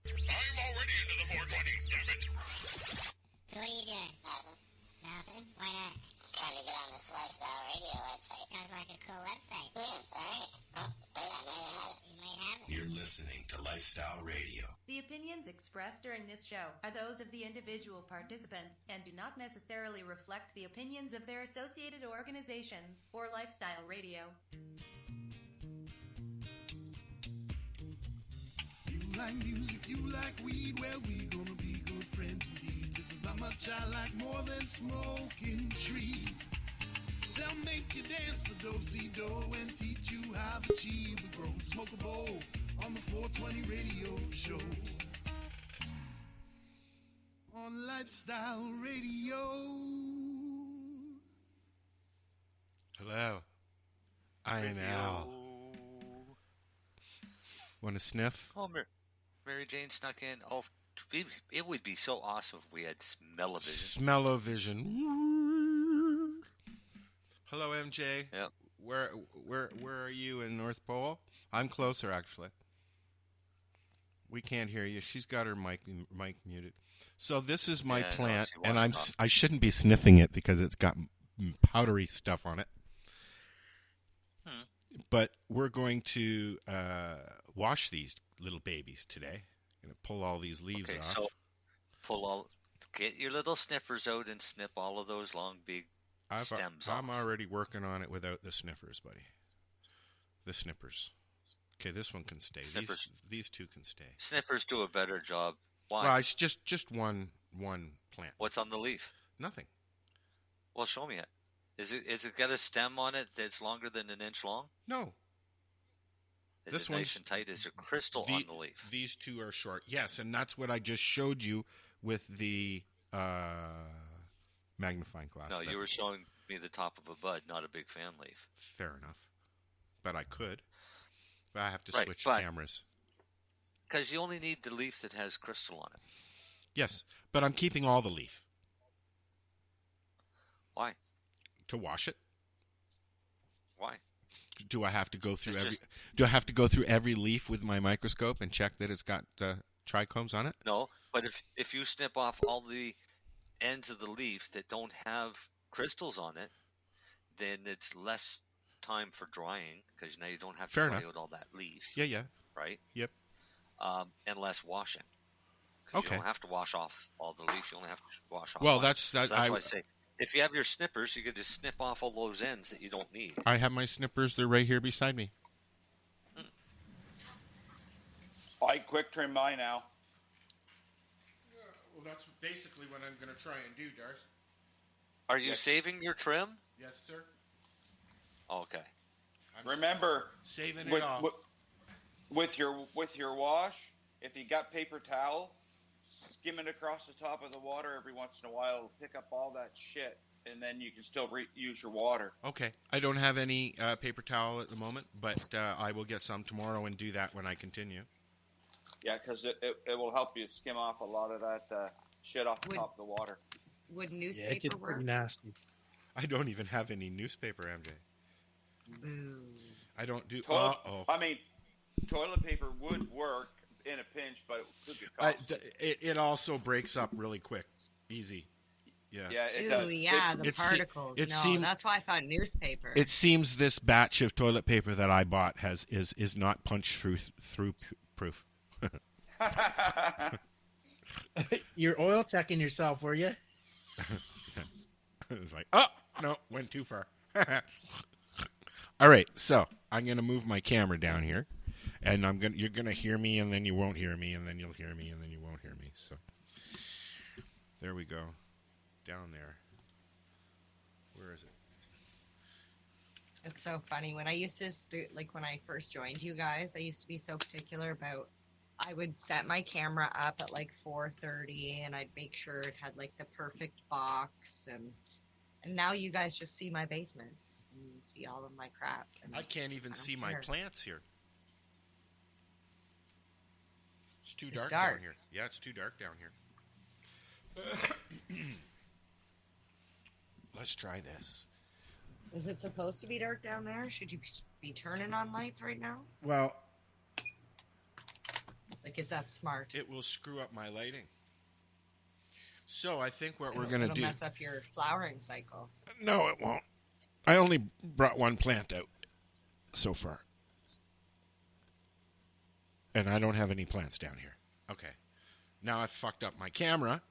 I'm already into the 420, damn it. So what are you doing? Nothing? Why not? Trying to get on this Lifestyle Radio website. Sounds like a cool website. Yeah, it's alright. Oh, wait, I might have it. You might have it. You're listening to Lifestyle Radio. The opinions expressed during this show are those of the individual participants and do not necessarily reflect the opinions of their associated organizations or Lifestyle Radio. You like music, you like weed, well, we gonna be good friends indeed. This is how much I like more than smoking trees. They'll make you dance the do-si-do and teach you how the cheese will grow. Smoke a bowl on the 420 radio show. On Lifestyle Radio. Hello. I am Al. Want to sniff? Oh, Mary Jane snuck in. Oh, it would be so awesome if we had smell-o-vision. Smell-o-vision. Hello, MJ. Yep. Where are you in North Pole? I'm closer, actually. We can't hear you. She's got her mic muted. So this is my plant, and I shouldn't be sniffing it because it's got powdery stuff on it. But we're going to wash these little babies today. Going to pull all these leaves off. So get your little sniffers out and snip all of those long, big stems off. I'm already working on it without the sniffers, buddy. The snippers. Okay, this one can stay. These two can stay. Sniffers do a better job. Why? Well, it's just one plant. What's on the leaf? Nothing. Well, show me it. Is it got a stem on it that's longer than an inch long? No. Is it nice and tight? Is there crystal on the leaf? These two are short. Yes, and that's what I just showed you with the magnifying glass. No, you were showing me the top of a bud, not a big fan leaf. Fair enough. But I could. But I have to switch cameras. Because you only need the leaf that has crystal on it. Yes, but I'm keeping all the leaf. Why? To wash it. Why? Do I have to go through Do I have to go through every leaf with my microscope and check that it's got trichomes on it? No, but if you snip off all the ends of the leaf that don't have crystals on it, then it's less time for drying because now you don't have to dry out all that leaf. Yeah. Right. Yep. And less washing. Okay. You don't have to wash off all the leaf. You only have to wash off. Well, one. that's why I say if you have your snippers, you could just snip off all those ends that you don't need. I have my snippers. They're right here beside me. I quick trim mine now. Well, that's basically what I'm going to try and do, Darcy. Are you saving your trim? Yes, sir. Okay. Remember, saving it all. With your wash, if you got paper towel, skim it across the top of the water every once in a while. It'll pick up all that shit, and then you can still use your water. Okay. I don't have any paper towel at the moment, but I will get some tomorrow and do that when I continue. Yeah, because it will help you skim off a lot of that shit off the top of the water. Would newspaper it gets work? pretty nasty. I don't even have any newspaper, MJ. Boo. I don't do... I mean, toilet paper would work in a pinch, but it could get costly. It also breaks up really quick. Easy. Yeah. Yeah, it Ooh, does. yeah, the particles. That's why I thought newspaper. It seems this batch of toilet paper that I bought is not punch through proof. You're oil checking yourself, were you? It was like, oh, no, went too far. All right, so I'm going to move my camera down here, and you're going to hear me, and then you won't hear me, and then you'll hear me, and then you won't hear me. So there we go, down there. Where is it? It's so funny. When I used to, when I first joined you guys, I used to be so particular about, I would set my camera up at 4:30, and I'd make sure it had the perfect box, and now you guys just see my basement. You see all of my crap. I can't even see my plants here. It's too dark down here. Yeah, it's too dark down here. Let's try this. Is it supposed to be dark down there? Should you be turning on lights right now? Well, Like, is that smart? It will screw up my lighting. So I think what we're going to do... It'll mess up your flowering cycle. No, it won't. I only brought one plant out so far. And I don't have any plants down here. Okay. Now I've fucked up my camera.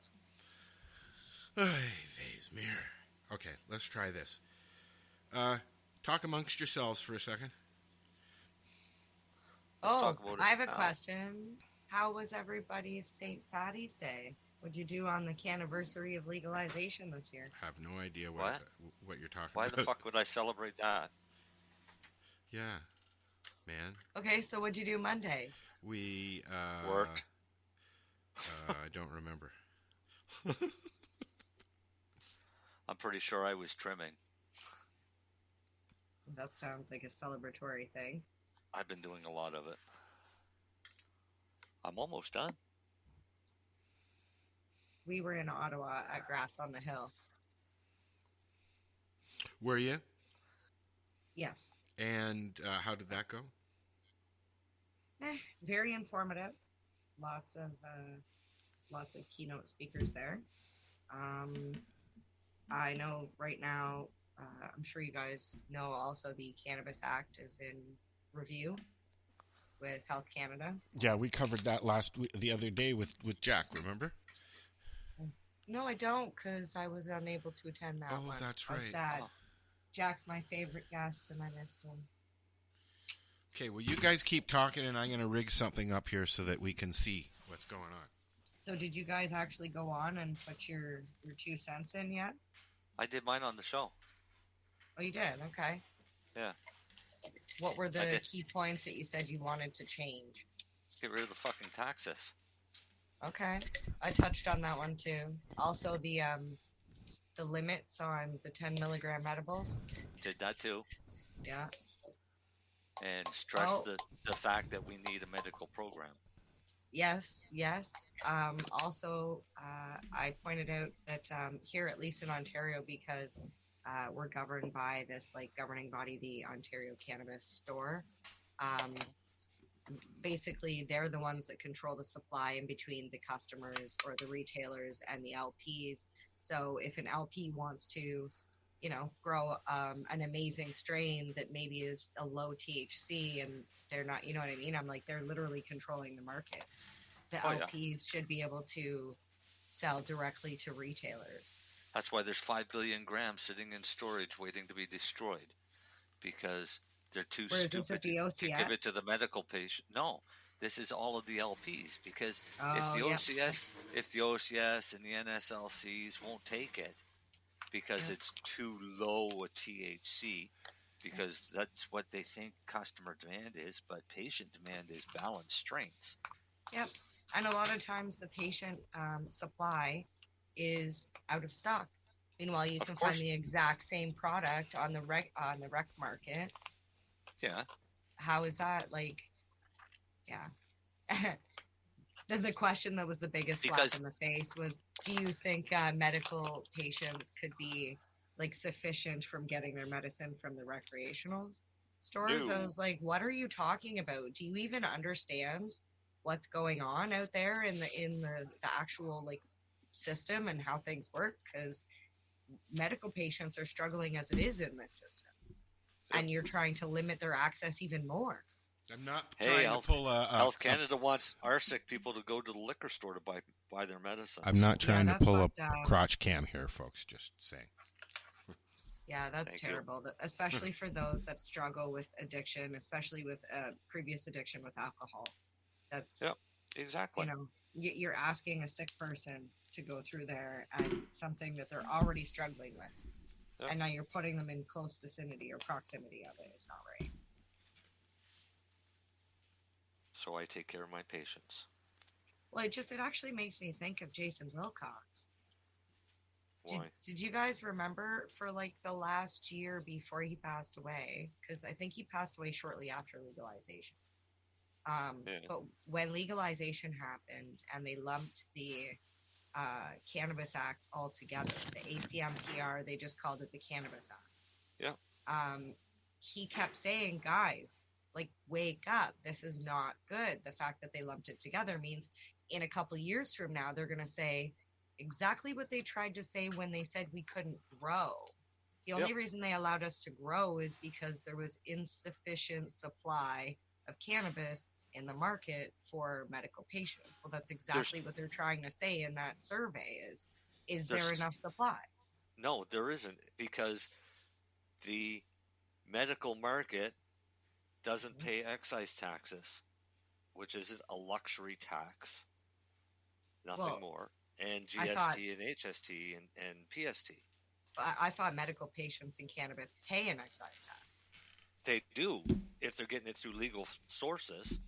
Okay, let's try this. Talk amongst yourselves for a second. I have a question. How was everybody's St. Fatty's Day? What'd you do on the canniversary of legalization this year? I have no idea what you're talking Why about. the fuck would I celebrate that? Yeah, man. Okay, so what'd you do Monday? We worked. I don't remember. I'm pretty sure I was trimming. That sounds like a celebratory thing. I've been doing a lot of it. I'm almost done. We were in Ottawa at Grass on the Hill. Were you? Yes. And how did that go? Very informative. Lots of keynote speakers there. I know right now, I'm sure you guys know also the Cannabis Act is in review with Health Canada. Yeah, we covered that the other day with Jack, remember? No, I don't, because I was unable to attend that one. Oh, that's right. I was sad. Oh. Jack's my favorite guest, and I missed him. Okay, well, you guys keep talking, and I'm going to rig something up here so that we can see what's going on. So did you guys actually go on and put your 2 cents in yet? I did mine on the show. Oh, you did? Okay. Yeah. What were the key points that you said you wanted to change? Get rid of the fucking taxes. Okay. I touched on that one too. Also the limits on the 10 milligram edibles. Did that too. Yeah. And stress the fact that we need a medical program. Yes. Also, I pointed out that here, at least in Ontario, because we're governed by this governing body, the Ontario Cannabis Store. Basically, they're the ones that control the supply in between the customers or the retailers and the LPs. So if an LP wants to, grow an amazing strain that maybe is a low THC and they're not, you know what I mean? I'm like, they're literally controlling the market. The LPs should be able to sell directly to retailers. That's why there's 5 billion grams sitting in storage waiting to be destroyed, because they're too stupid to give it to the medical patient. No, this is all of the LPs, because if the OCS and the NSLCs won't take it because it's too low a THC, because that's what they think customer demand is, but patient demand is balanced strains. Yep. And a lot of times the patient supply is out of stock. Meanwhile, you can find the exact same product on the rec market. Yeah. How is that the question that was the biggest slap in the face was, do you think medical patients could be sufficient from getting their medicine from the recreational stores? No. I was like, what are you talking about? Do you even understand what's going on out there in the actual system and how things work? Because medical patients are struggling as it is in this system, and you're trying to limit their access even more. I'm not trying to pull Health Canada wants our sick people to go to the liquor store to buy their medicine. I'm not trying to pull a crotch cam here, folks. Just saying. Yeah, that's terrible. Especially for those that struggle with addiction, especially with previous addiction with alcohol. That's exactly. You're asking a sick person to go through there and something that they're already struggling with, and now you're putting them in close vicinity or proximity of it. It's not right. So I take care of my patients. Well, it actually makes me think of Jason Wilcox. Why? Did you guys remember for the last year before he passed away? Because I think he passed away shortly after legalization. But when legalization happened and they lumped the Cannabis Act all together, the ACMPR, they just called it the Cannabis Act. Yeah. He kept saying, guys, like, wake up. This is not good. The fact that they lumped it together means in a couple of years from now, they're going to say exactly what they tried to say when they said we couldn't grow. The only reason they allowed us to grow is because there was insufficient supply of cannabis in the market for medical patients. Well, that's exactly what they're trying to say in that survey is there enough supply? No, there isn't, because the medical market doesn't pay excise taxes, which is a luxury tax, nothing more, and GST and HST and PST. I thought medical patients in cannabis pay an excise tax. They do if they're getting it through legal sources,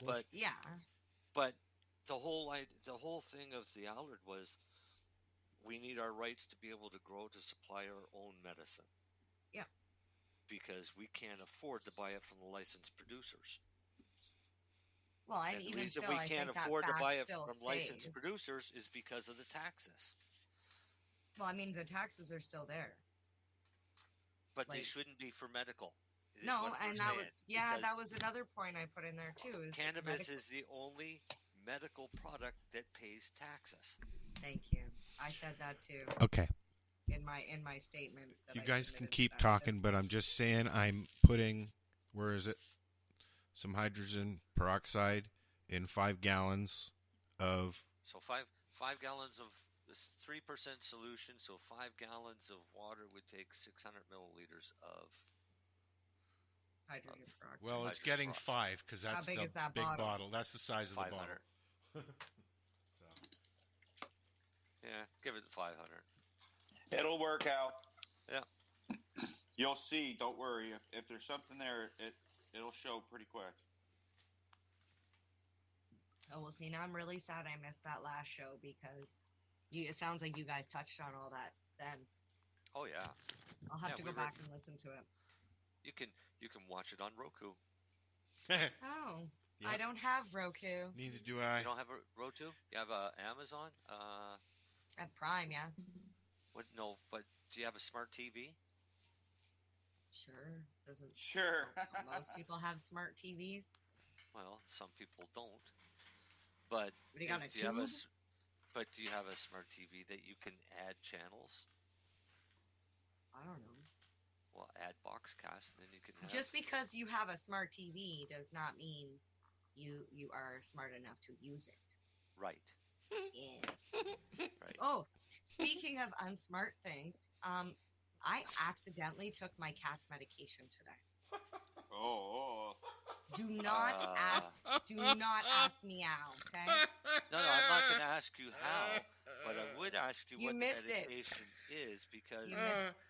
but but the whole thing of the Allard was we need our rights to be able to grow to supply our own medicine. Yeah. Because we can't afford to buy it from the licensed producers. Well, and the reason we can't afford to buy it from licensed producers is because of the taxes. Well, I mean, the taxes are still there. But they shouldn't be for medical. No, and that was another point I put in there too. Is cannabis is the only medical product that pays taxes. Thank you. I said that too. Okay. In my statement. You guys can keep talking, but I'm just saying I'm putting, where is it? Some hydrogen peroxide in 5 gallons of. So five gallons of this 3% solution. So 5 gallons of water would take 600 milliliters of hydrogen peroxide. Well, it's getting 5 because that's the big bottle. That's the size of the bottle. Yeah, give it 500. It'll work out. Yeah. You'll see. Don't worry. If there's something there, it'll show pretty quick. Oh, well, see, now I'm really sad I missed that last show because it sounds like you guys touched on all that then. Oh, yeah. I'll have to go back and listen to it. You can watch it on Roku. Oh. Yep. I don't have Roku. Neither do I. You don't have a Roku? You have Amazon? I have Prime, yeah. What? No, but do you have a smart TV? Sure. Sure. Most people have smart TVs. Well, some people don't. But do you have a smart TV that you can add channels? I don't know. Well, add Boxcast, and then you can have... Just because you have a smart TV does not mean you are smart enough to use it. Right. Yeah. Right. Oh, speaking of unsmart things, I accidentally took my cat's medication today. Oh. Do not ask me how, okay? No, I'm not going to ask you how, but I would ask you what the medication is because...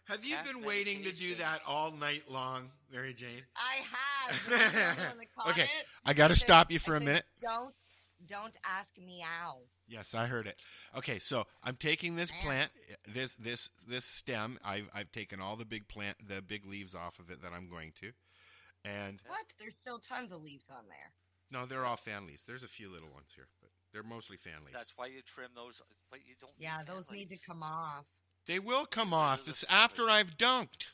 have you been waiting to do that all night long, Mary Jane? I have. Okay, I got to stop you for a minute. Don't ask me how. Yes, I heard it. Okay, so I'm taking this plant, this stem. I've taken all the big leaves off of it that I'm going to, and what? There's still tons of leaves on there. No, they're all fan leaves. There's a few little ones here, but they're mostly fan leaves. That's why you trim those, but you don't. Yeah, those need to come off. They will come off. This after I've dunked.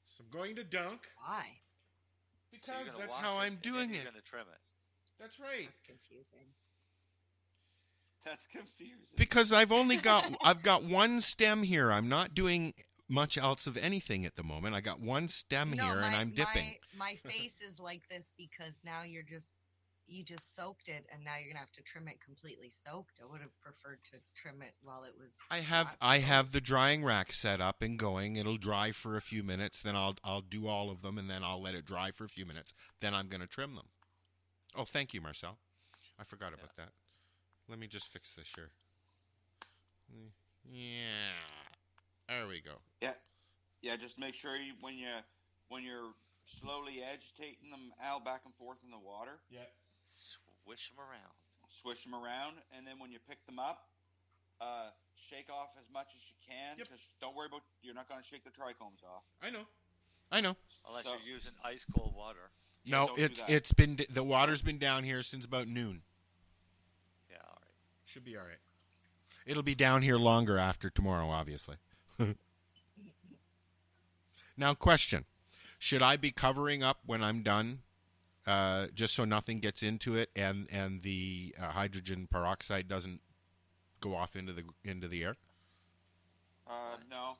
So I'm going to dunk. Why? Because that's how I'm doing it. You're going to trim it. That's right. That's confusing. Because I've got one stem here. I'm not doing much else of anything at the moment. I got one stem here, and I'm dipping. My face is like this because now you just soaked it, and now you're gonna have to trim it completely soaked. I would have preferred to trim it while it was. I have the drying rack set up and going. It'll dry for a few minutes. Then I'll do all of them, and then I'll let it dry for a few minutes. Then I'm gonna trim them. Oh, thank you, Marcel. I forgot about that. Let me just fix this here. Yeah. There we go. Yeah. Just make sure when you're slowly agitating them out back and forth in the water. Yeah. Swish them around, and then when you pick them up, shake off as much as you can. Yep. Because don't worry about you're not going to shake the trichomes off. I know. Unless you're using ice cold water. No, it's been the water's been down here since about noon. Yeah, all right. Should be all right. It'll be down here longer after tomorrow, obviously. Now, question. Should I be covering up when I'm done, just so nothing gets into it and the hydrogen peroxide doesn't go off into the air? No.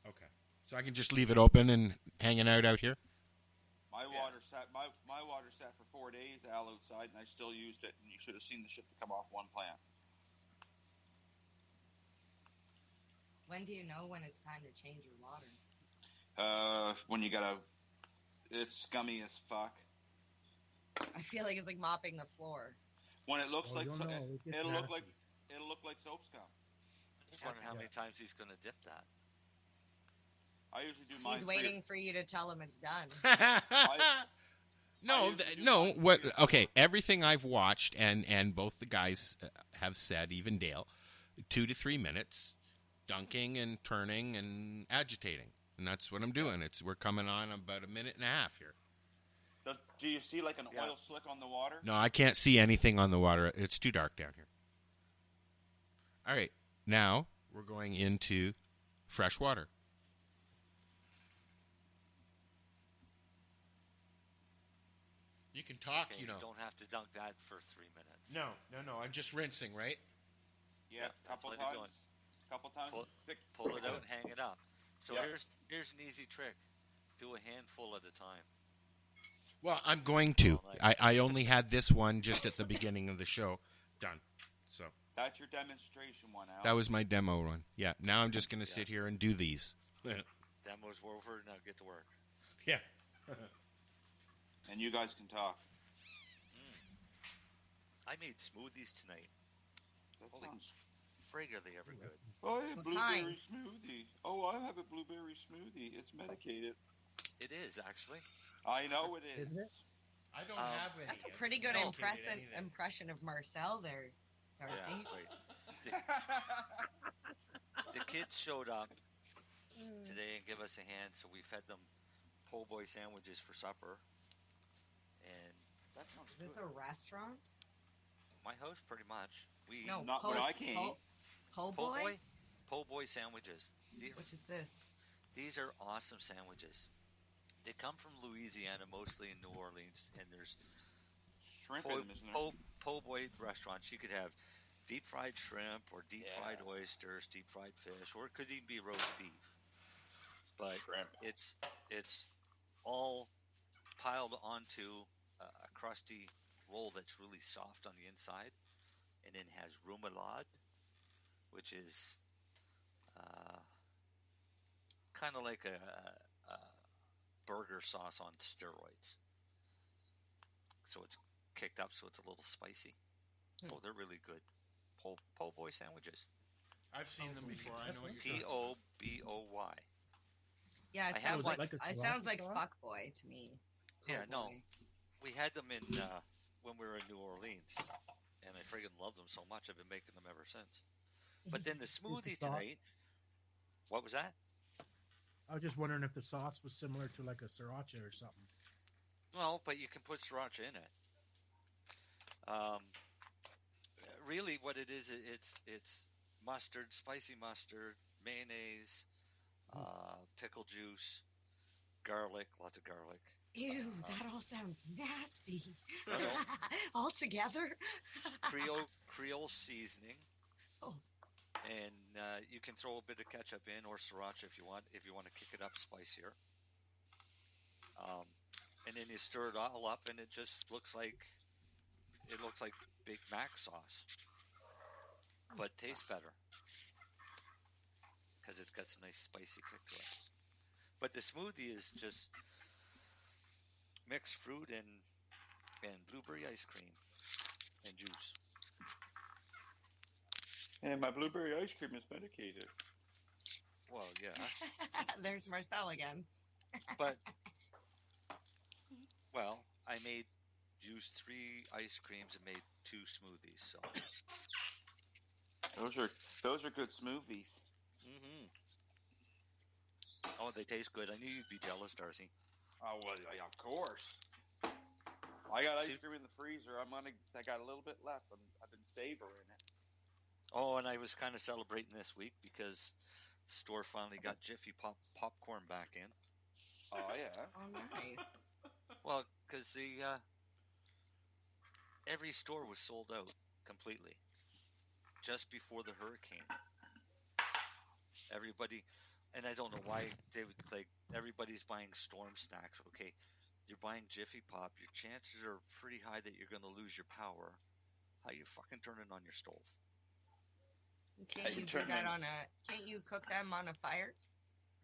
Okay. So I can just leave it open and hanging out here? My water sat for 4 days outside, and I still used it. And you should have seen the shit to come off one plant. When do you know when it's time to change your water? When it's scummy as fuck. I feel like it's like mopping the floor. When it looks like it'll look like soap scum. I just wonder how many times he's going to dip that. I usually do mine. He's waiting for you to tell him it's done. No. What? Okay, everything I've watched, and both the guys have said, even Dale, 2 to 3 minutes, dunking and turning and agitating, and that's what I'm doing. We're coming on about a minute and a half here. Do you see like an oil slick on the water? No, I can't see anything on the water. It's too dark down here. All right, now we're going into fresh water. You can talk, okay, you know. You don't have to dunk that for 3 minutes. No. I'm just rinsing, right? Yeah, couple times. Pull it out and hang it up. So Yep. here's an easy trick. Do a handful at a time. Well, I'm going to. I only had this one just at the beginning of the show done. So that's your demonstration one, Al. that was my demo run. Yeah. Now I'm just going to sit here and do these. Demo's over. Now get to work. Yeah. And you guys can talk. I made smoothies tonight. Holy frig, are they ever good? Oh, I have blueberry smoothie. Oh, I have a blueberry smoothie. It's medicated. It is, actually. I know it is. Isn't it? I don't have any. That's a pretty good impression of Marcel there, Darcy. Yeah, the kids showed up today and gave us a hand, so we fed them po' boy sandwiches for supper. And that sounds good. Is this a restaurant? My house, pretty much. Not when I came. Po' boy? Po' boy sandwiches. What is this? These are awesome sandwiches. They come from Louisiana, mostly in New Orleans, and there's shrimp in them, isn't there? Po' boy restaurants. You could have deep fried shrimp or deep fried oysters, deep fried fish, or it could even be roast beef. But shrimp. It's all piled onto a crusty roll that's really soft on the inside, and then has remoulade, which is kind of like a burger sauce on steroids. So it's kicked up, so it's a little spicy. Oh, they're really good. Po' boy sandwiches. I've seen them before. I know what you're P-O-B-O-Y. Yeah, it sounds like fuck boy to me. Yeah, no. We had them in when we were in New Orleans, and I friggin' love them so much. I've been making them ever since. But then the smoothie tonight. What was that? I was just wondering if the sauce was similar to like a sriracha or something. No, but you can put sriracha in it. Really, what it is, it's mustard, spicy mustard, mayonnaise, pickle juice, garlic, lots of garlic. Ew, that all sounds nasty. All together. Creole seasoning. Oh. And you can throw a bit of ketchup in, or sriracha if you want to kick it up spicier. And then you stir it all up, and it just looks like Big Mac sauce, but tastes better because it's got some nice spicy kick to it. But the smoothie is just mixed fruit and blueberry ice cream and juice. And my blueberry ice cream is medicated. Well, yeah. There's Marcel again. But, well, I used 3 ice creams and made 2 smoothies. So those are good smoothies. Mm-hmm. Oh, they taste good. I knew you'd be jealous, Darcy. Oh well, yeah, of course. I got ice cream in the freezer. I got a little bit left. I've been savoring it. Oh, and I was kind of celebrating this week because the store finally got Jiffy popcorn back in. Oh, yeah. Oh, nice. Well, because every store was sold out completely just before the hurricane. Everybody, and I don't know why they would, like, everybody's buying Storm snacks. Okay, you're buying Jiffy Pop. Your chances are pretty high that you're going to lose your power. How you fucking turn it on your stove? Can't you do that can't you cook them on a fire?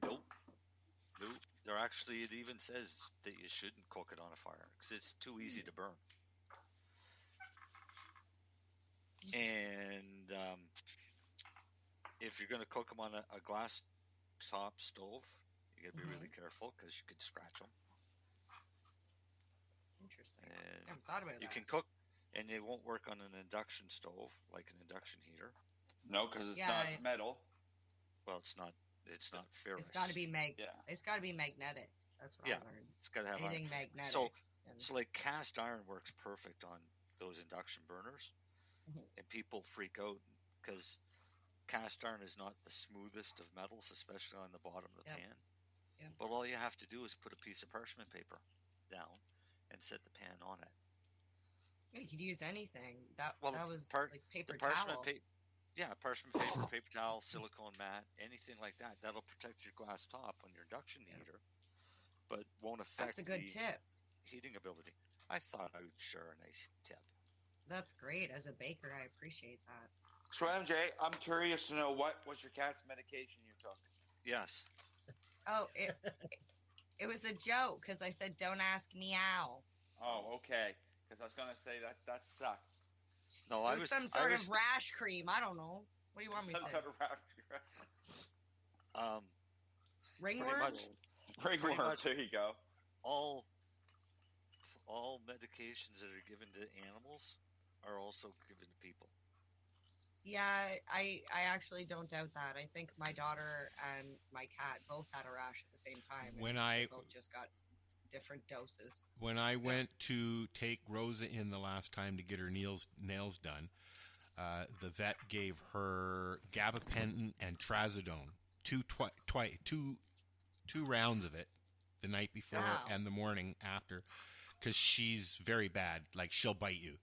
Nope. They're actually, it even says that you shouldn't cook it on a fire because it's too easy to burn. And if you're going to cook them on a glass top stove, you got to be really careful because you could scratch them. Interesting. And I never thought about that. You can cook, and they won't work on an induction stove like an induction heater. No, because it's not metal. Well, it's not ferrous. It's got to be It's got to be magnetic. That's what I learned. It's got to have anything iron. magnetic. So like cast iron works perfect on those induction burners, and people freak out because cast iron is not the smoothest of metals, especially on the bottom of the pan. Yep. But all you have to do is put a piece of parchment paper down and set the pan on it. Yeah, you could use anything. That was like paper parchment towel. Parchment paper, paper towel, silicone mat, anything like that. That'll protect your glass top on your induction heater, but won't affect That's a good tip. Heating ability. I thought I would share a nice tip. That's great. As a baker, I appreciate that. So, MJ, I'm curious to know what was your cat's medication you took? Yes. Oh, it was a joke because I said, "Don't ask meow." Oh, okay. Because I was gonna say that sucks. No, it was some sort of rash cream. I don't know. What do you want me to say? Some sort of rash cream. Ringworm. Ringworm. There you go. All medications that are given to animals are also given to people. Yeah, I actually don't doubt that. I think my daughter and my cat both had a rash at the same time. They both just got different doses. When I went to take Rosa in the last time to get her nails done, the vet gave her gabapentin and trazodone, two rounds of it, the night before and the morning after, because she's very bad. Like, she'll bite you.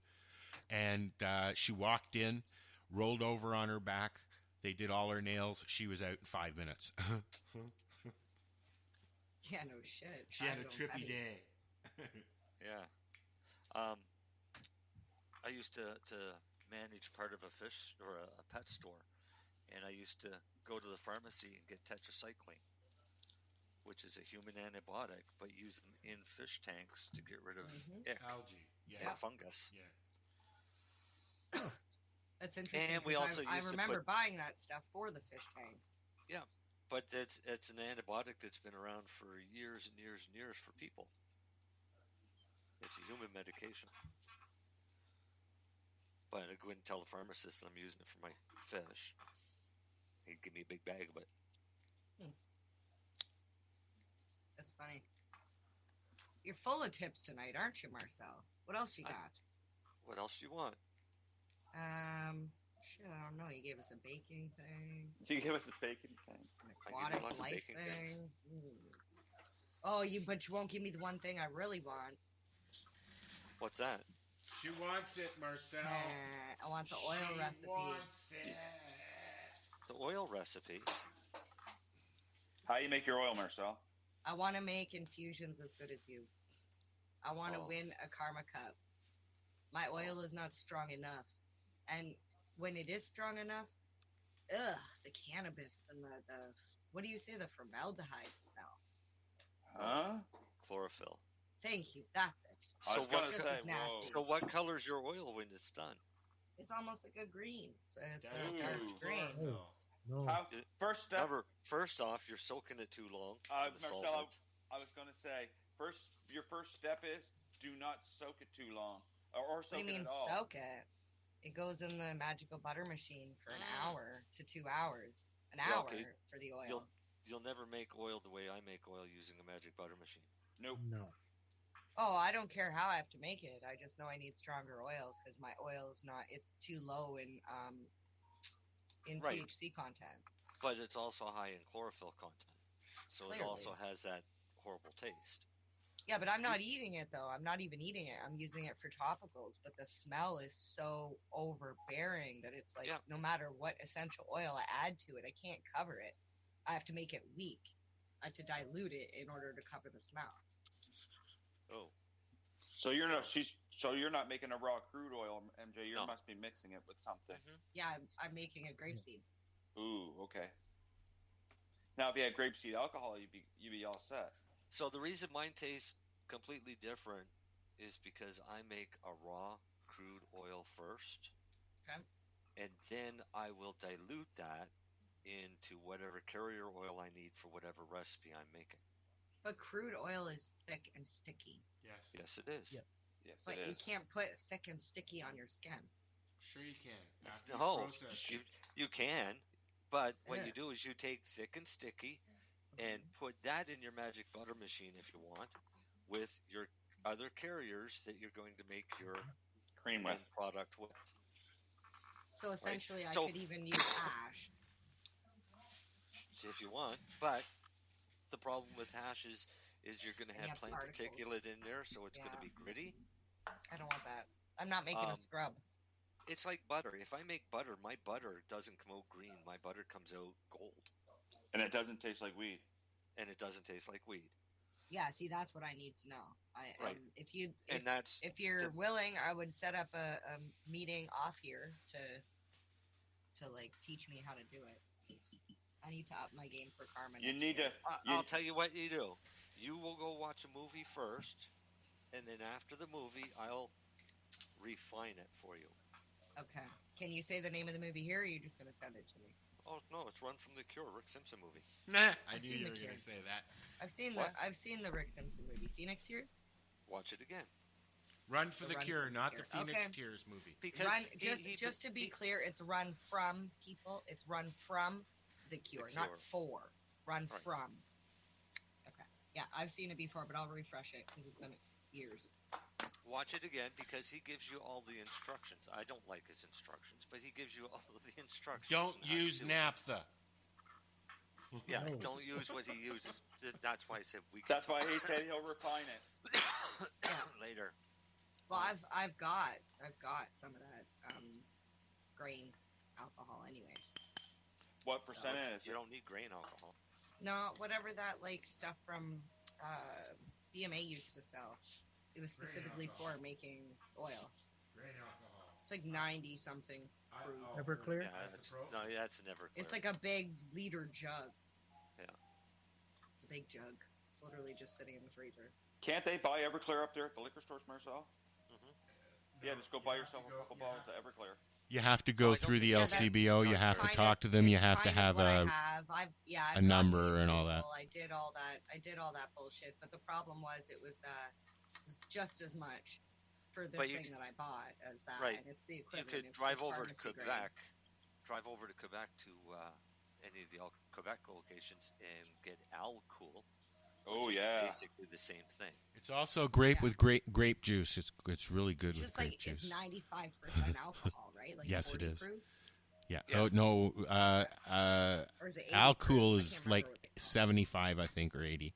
And she walked in, rolled over on her back. They did all her nails. She was out in 5 minutes. Yeah, no shit. She had a trippy day. Yeah. I used to manage part of a fish or a pet store, and I used to go to the pharmacy and get tetracycline, which is a human antibiotic, but use them in fish tanks to get rid of algae, fungus. Yeah. That's interesting. And we also I remember buying that stuff for the fish tanks. Yeah, but it's an antibiotic that's been around for years and years and years for people. It's a human medication. But I go and tell the pharmacist that I'm using it for my fish. He'd give me a big bag of it. That's funny. You're full of tips tonight, aren't you, Marcel? What else you got? What else do you want? Shit, I don't know. You gave us a baking thing. You gave us a baking thing. An aquatic life thing. Oh, but you won't give me the one thing I really want. What's that? She wants it, Marcel. I want the oil recipe. Wants it. The oil recipe? How you make your oil, Marcel? I want to make infusions as good as you. I want to win a Karma Cup. My oil is not strong enough. And when it is strong enough, the cannabis and the what do you say, the formaldehyde smell? Huh? Chlorophyll. Thank you. That's it. So what color's your oil when it's done? It's almost like a green. So it's a dark green. No. First step. First off, you're soaking it too long. Marcel, I was going to say, your first step is do not soak it too long. Or soak what do you mean it at all. Soak it? It goes in the magical butter machine for an hour to 2 hours. An hour for the oil. You'll never make oil the way I make oil using a magic butter machine. Nope. No. Oh, I don't care how I have to make it. I just know I need stronger oil because my oil is it's too low in THC content. But it's also high in chlorophyll content. So Clearly. it also has that horrible taste. Yeah, but I'm not eating it though. I'm not even eating it. I'm using it for topicals, but the smell is so overbearing that it's like no matter what essential oil I add to it, I can't cover it. I have to make it weak. I have to dilute it in order to cover the smell. Oh. So you're not making a raw crude oil, MJ. You must be mixing it with something. Mm-hmm. Yeah, I'm making a grapeseed. Ooh, okay. Now, if you had grapeseed alcohol, you'd be all set. So the reason mine tastes completely different is because I make a raw crude oil first. Okay. And then I will dilute that into whatever carrier oil I need for whatever recipe I'm making. But crude oil is thick and sticky. Yes. Yes, it is. Yep. Yes, But it you is. and put thick and sticky on your skin. Sure you can. No, you can. But what you do is you take thick and sticky and put that in your magic butter machine if you want with your other carriers that you're going to make your cream with product with. So essentially I So- could even use hash. If you want, but the problem with hash is you're going to You have have plain particles. particulate in there, so it's going to be gritty. I don't want that. I'm not making a scrub. It's like butter. If I make butter, my butter doesn't come out green. My butter comes out gold. And it doesn't taste like weed. And it doesn't taste like weed. Yeah, see, that's what I need to know. Right. If you're willing, I would set up a meeting off here to like teach me how to do it. I need to up my game for karma. I'll tell you what you do. You will go watch a movie first, and then after the movie, I'll refine it for you. Okay. Can you say the name of the movie here, or are you just going to send it to me? Oh no, it's Run from the Cure, Rick Simpson movie. Nah, I I've knew seen you The were going Cure. to say that. I've seen the Rick Simpson movie. Phoenix Tears? Watch it again. Run for the Run Cure, from the not Cure. the Phoenix Okay. Tears movie. Because Run, just to be clear, it's run from people. It's run from the Cure, not Cure. for. Run Right. from. Okay. Yeah, I've seen it before, but I'll refresh it because it's been years. Watch it again because he gives you all the instructions. I don't like his instructions, but he gives you all of the instructions. Don't on how to use do it. naphtha. Yeah, No. don't use what he uses. That's why I said we. That's why he said he'll refine it. Later. Well, I've got some of that grain alcohol, anyways. What percentage is You it? don't need grain alcohol. No, whatever that like stuff from BMA used to sell. It was specifically for making oil. Grain alcohol. It's like 90 something proof. Everclear? Yeah, that's an Everclear. It's like a big liter jug. Yeah. It's a big jug. It's literally just sitting in the freezer. Can't they buy Everclear up there at the liquor stores, Marcel? Mm-hmm. Yeah, just go buy yourself a couple bottles of Everclear. You have to go I don't through the think- Yeah, LCBO. You have to talk to them. You have to have I've a gotten number and all that. approval. I did all that bullshit. But the problem was it was just as much for this But you thing could- that I bought as that. Right. And it's the You equivalent. could It's drive just over to pharmacy grade. Quebec. Drive over to Quebec to any of the Quebec locations and get Alcool. Oh, which is yeah. basically the same thing. It's also grape with grape juice. It's really good It's with just grape like juice. it's 95% alcohol, right? Like Yes, it 40 is. proof? Yeah. Oh no. Or is it 80 Alcool proof? I is can't like remember what 75, I think, or 80.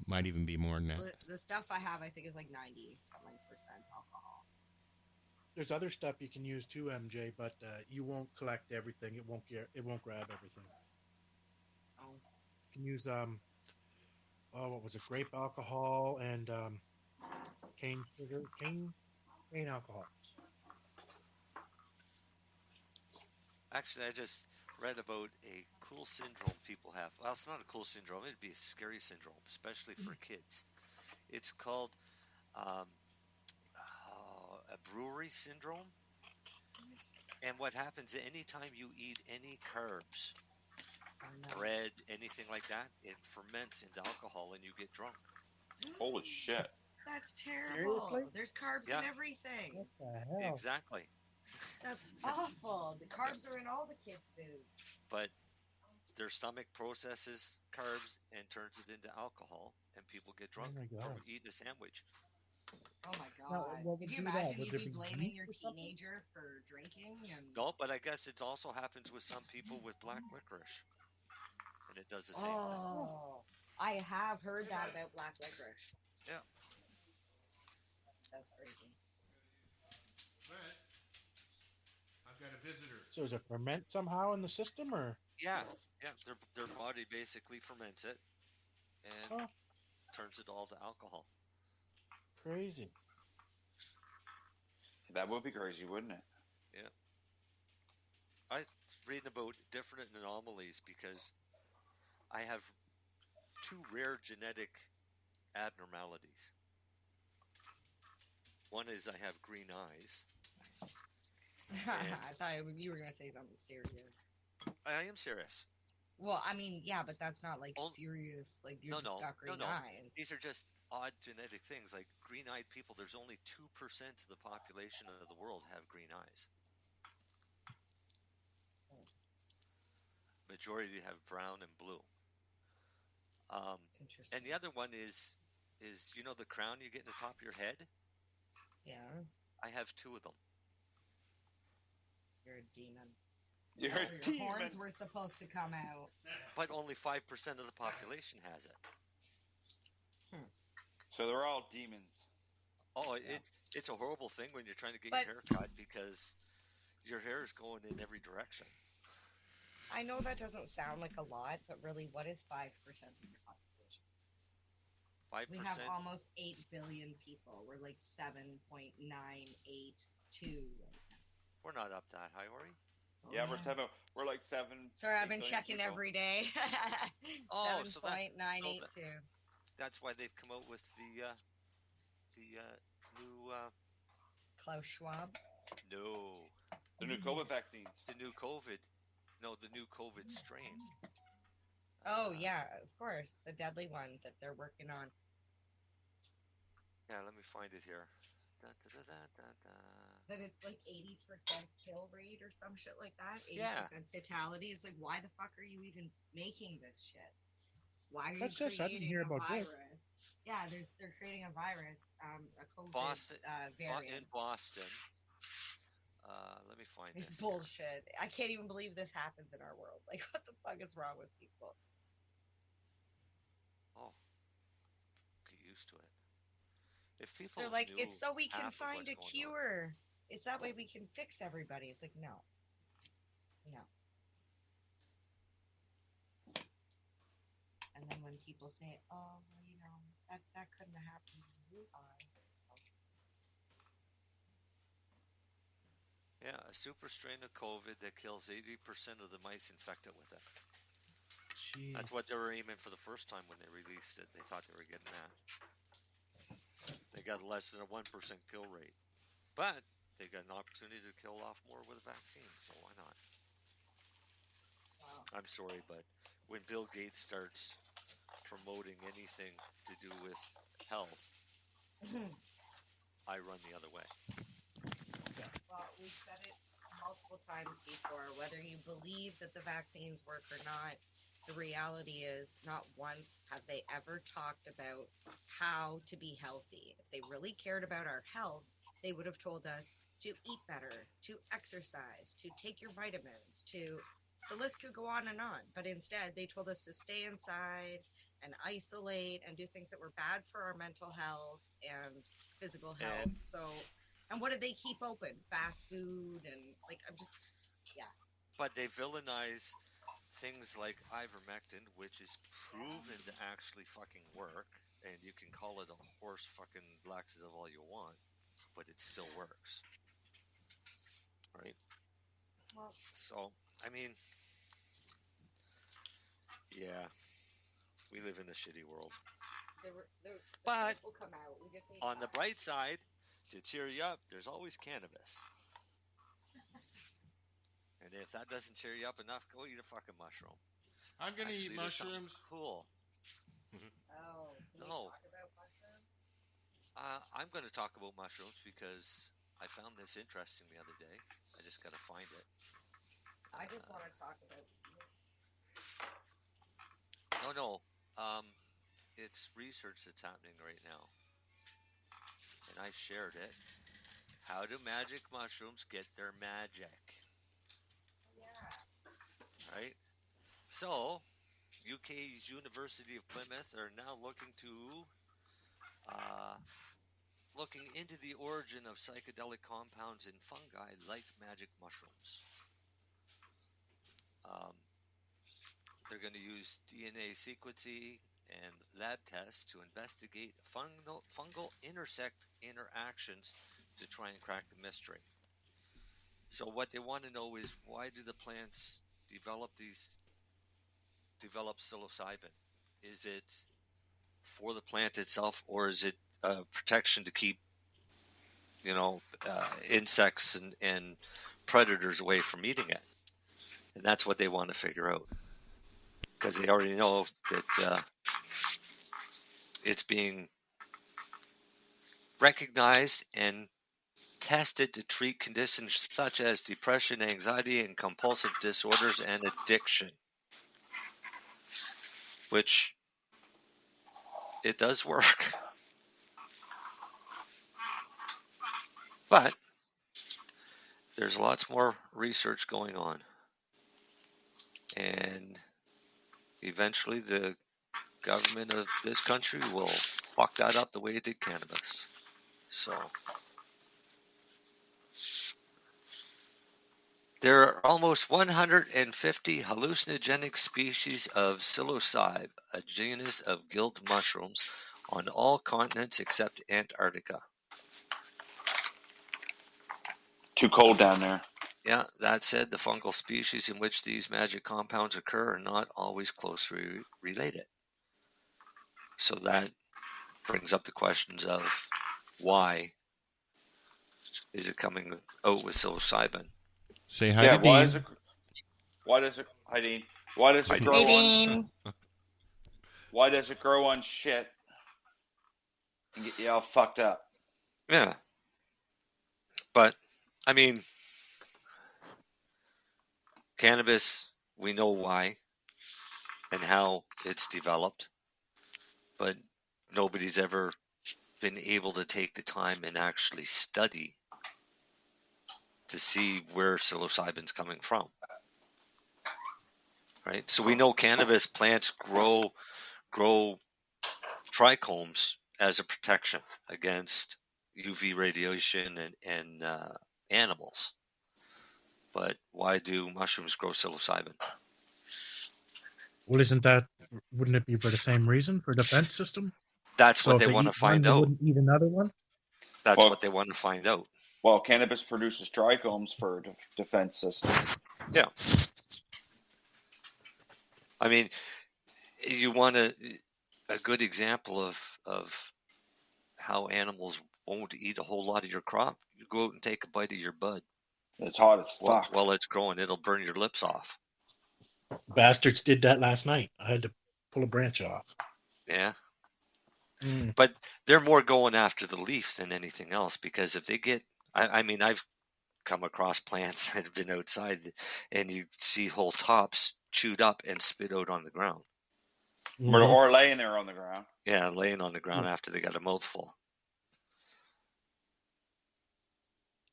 Might even be more than that. the stuff I have, I think, is like 90-something percent alcohol. There's other stuff you can use too, MJ, but you won't collect everything. It won't grab everything. Oh. You can use what was it? Grape alcohol and cane alcohol. Actually, I just read about a cool syndrome people have. Well, it's not a cool syndrome. It'd be a scary syndrome, especially for kids. It's called a brewery syndrome. And what happens anytime you eat any carbs, bread, anything like that, it ferments into alcohol and you get drunk. Holy shit. That's terrible. Seriously? There's carbs Yeah. in everything. What the hell? Exactly. That's awful. The carbs are in all the kids' foods. But their stomach processes carbs and turns it into alcohol, and people get drunk Oh my from God. eating a sandwich. Oh my Now, god. what Could would you do that? imagine Would you'd there be be blaming yeast your or something? teenager for drinking and No, but I guess it also happens with some people with black licorice. And it does the same thing. Oh. I have heard that about black licorice. Yeah. That's crazy. I've got a visitor. So does it ferment somehow in the system, or? Yeah. Their body basically ferments it and turns it all to alcohol. Crazy. That would be crazy, wouldn't it? Yeah. I was reading about different anomalies because I have 2 rare genetic abnormalities. One is I have green eyes. I thought you were going to say something serious. I am serious. Well, I mean, yeah, but that's not like serious. Like you just got green eyes. These are just odd genetic things. Like green-eyed people, there's only 2% of the population of the world have green eyes. Majority have brown and blue. Interesting. And the other one is you know the crown you get in the top of your head? Yeah. I have 2 of them. You're a demon. You're a demon. Your horns were supposed to come out. But only 5% of the population has it. So they're all demons. Oh, it's a horrible thing when you're trying to get your hair cut because your hair is going in every direction. I know that doesn't sound like a lot, but really, what is 5% of the population? 5%? We have almost 8 billion people. We're like 7.982. We're not up that high, are we? Yeah, we're like 7. Sorry, I've been checking every day. 7.982. That's why they've come out with the new Klaus Schwab. No. The new COVID vaccines. The new COVID. No, the new COVID strain. Oh yeah, of course, the deadly one that they're working on. Yeah, let me find it here. That it's like 80% kill rate or some shit like that. 80% Yeah. fatality. It's like, why the fuck are you even making this shit? Why are That's you just, I didn't creating hear a about virus? this. Yeah, they're creating a virus, a COVID Boston, variant. in Boston. Let me find It's this. bullshit. I can't even believe this happens in our world. Like, what the fuck is wrong with people? Oh, get used to it. If people They're like, knew it's so we can half of find a what's going on. cure. It's that way we can fix everybody. It's like, no. And then when people say, oh, well, you know, that couldn't have happened in Wuhan. Yeah, a super strain of COVID that kills 80% of the mice infected with it. Jeez. That's what they were aiming for the first time when they released it. They thought they were getting that. They got less than a 1% kill rate. But they got an opportunity to kill off more with a vaccine, so why not? Wow. I'm sorry, but when Bill Gates starts promoting anything to do with health, I run the other way. Well, we've said it multiple times before. Whether you believe that the vaccines work or not, the reality is not once have they ever talked about how to be healthy. If they really cared about our health, they would have told us to eat better, to exercise, to take your vitamins, the list could go on. But instead, they told us to stay inside and isolate and do things that were bad for our mental health and physical health. And what did they keep open? Fast food and But they villainize things like ivermectin, which is proven to actually fucking work, and you can call it a horse fucking laxative all you want, but it still works. Right? Well, so, I mean, yeah, we live in a shitty world. But will come out. We just need on the bright side, to cheer you up, there's always cannabis. And if that doesn't cheer you up enough, go eat a fucking mushroom. I'm going to eat mushrooms. Cool. Can you talk about mushrooms? I'm going to talk about mushrooms because I found this interesting the other day. I just got to find it. I just want to talk about this. No. It's research that's happening right now. And I shared it. How do magic mushrooms get their magic? Yeah. Right? So, UK's University of Plymouth are now looking into the origin of psychedelic compounds in fungi like magic mushrooms. They're going to use DNA sequencing and lab tests to investigate fungal interactions to try and crack the mystery. So what they want to know is, why do the plants develop psilocybin? Is it for the plant itself, or is it protection to keep insects and predators away from eating it? And that's what they want to figure out, because they already know that it's being recognized and tested to treat conditions such as depression, anxiety, and compulsive disorders and addiction, which it does work. But there's lots more research going on, and eventually the government of this country will fuck that up the way it did cannabis. So there are almost 150 hallucinogenic species of psilocybe, a genus of gilled mushrooms, on all continents except Antarctica. Too cold down there. Yeah, that said, the fungal species in which these magic compounds occur are not always closely related. So that brings up the questions of, why is it coming out with psilocybin? Say hi to Dean. Why does it grow on? Why does it grow on shit and get you all fucked up? Yeah, but I mean, cannabis, we know why and how it's developed, but nobody's ever been able to take the time and actually study to see where psilocybin's coming from. Right? So we know cannabis plants grow trichomes as a protection against UV radiation and animals. But why do mushrooms grow psilocybin? Well, wouldn't it be for the same reason, for defense system? That's what they want to find out. Wouldn't eat another one? That's what they want to find out. Well, cannabis produces trichomes for a defense system. Yeah. I mean, you want a good example of how animals won't eat a whole lot of your crop. You go out and take a bite of your bud. It's hot as fuck. While it's growing, it'll burn your lips off. Bastards did that last night. I had to pull a branch off. Yeah. But they're more going after the leaf than anything else, because if they get, I mean, I've come across plants that have been outside and you see whole tops chewed up and spit out on the ground. Or laying there on the ground. Yeah, laying on the ground after they got a mouthful.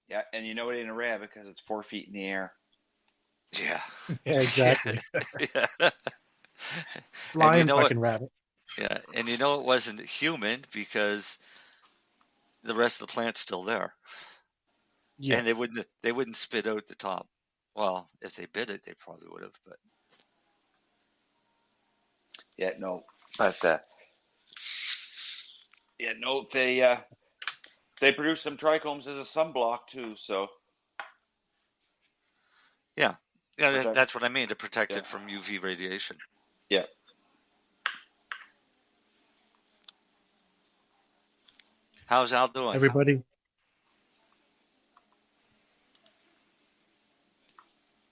Yeah, and you know it ain't a rabbit because it's 4 feet in the air. Yeah. Yeah, exactly. Yeah. Flying fucking rabbit. Yeah, and you know it wasn't human because the rest of the plant's still there. Yeah. And they wouldn't spit out the top. Well, if they bit it, they probably would have, but yeah, no. But they produce some trichomes as a sunblock too, so yeah, that's what I mean, to protect it from UV radiation. Yeah. How's Al doing?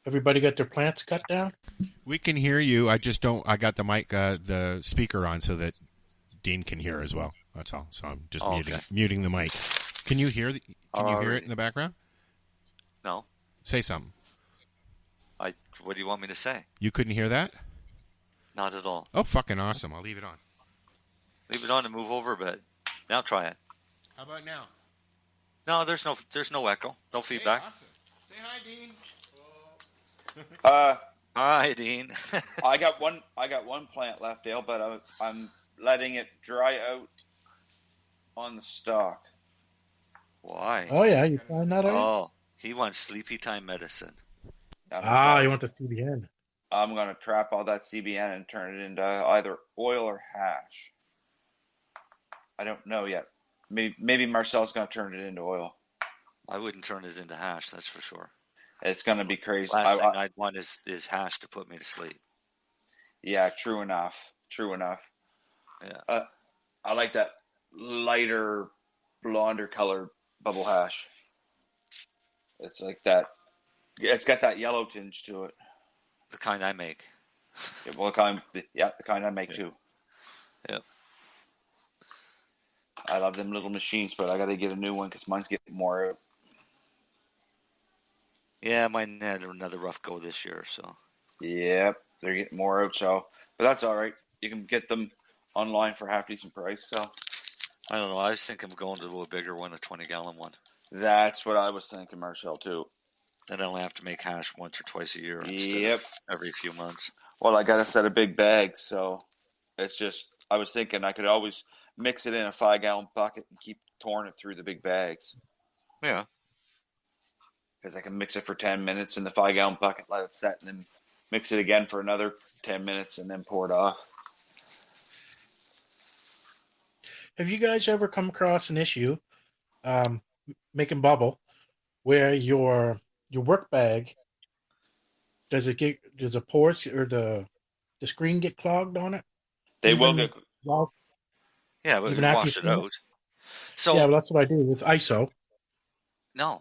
Everybody got their plants cut down? We can hear you. I just don't. I got the mic, the speaker on so that Dean can hear as well. That's all. So I'm just muting the mic. Can you hear? Can you hear it in the background? No. Say something. What do you want me to say? You couldn't hear that? Not at all. Oh, fucking awesome! I'll leave it on. Leave it on and move over a bit. Now try it. How about now? No, there's no echo, no feedback. Hey, awesome. Say hi, Dean. Hi, Dean. I got one plant left, Dale, but I'm letting it dry out on the stalk. Why? Oh yeah, you find that out? Oh, he wants sleepy time medicine. You want the CBN? I'm gonna trap all that CBN and turn it into either oil or hash. I don't know yet. Maybe Marcel's gonna turn it into oil. I wouldn't turn it into hash, that's for sure. It's gonna be crazy. Last thing I'd want is hash to put me to sleep. Yeah, true enough. Yeah. I like that lighter, blonder color bubble hash. It's like that. It's got that yellow tinge to it. The kind I make. Yeah, well, the kind I make too. Yep. I love them little machines, but I got to get a new one because mine's getting more out. Yeah, mine had another rough go this year, so. Yep, they're getting more out, but that's all right. You can get them online for half decent price, so. I don't know. I was thinking of going to a little bigger one, a 20-gallon one. That's what I was thinking, Marcel, too. Then I only have to make hash once or twice a year instead of every few months. Well, I got a set of big bags, so it's just, I was thinking I could always mix it in a 5-gallon bucket and keep pouring it through the big bags. Yeah. Because I can mix it for 10 minutes in the 5-gallon bucket, let it set, and then mix it again for another 10 minutes and then pour it off. Have you guys ever come across an issue, making bubble, where your work bag, does the pores or the screen get clogged on it? They will get. Well, yeah, but you wash it out. So yeah, well, that's what I do with ISO. No,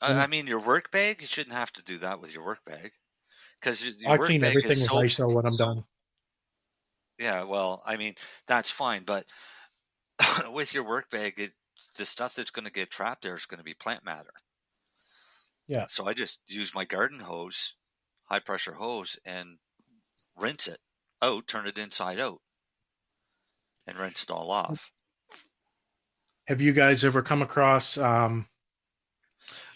I mean your work bag. You shouldn't have to do that with your work bag, because your I work clean bag everything is with ISO when I'm done. Yeah, well, I mean that's fine, but with your work bag, the stuff that's going to get trapped there is going to be plant matter. Yeah. So I just use my garden hose, high pressure hose, and rinse it out, turn it inside out, and rinse it all off. Have you guys ever come across? Or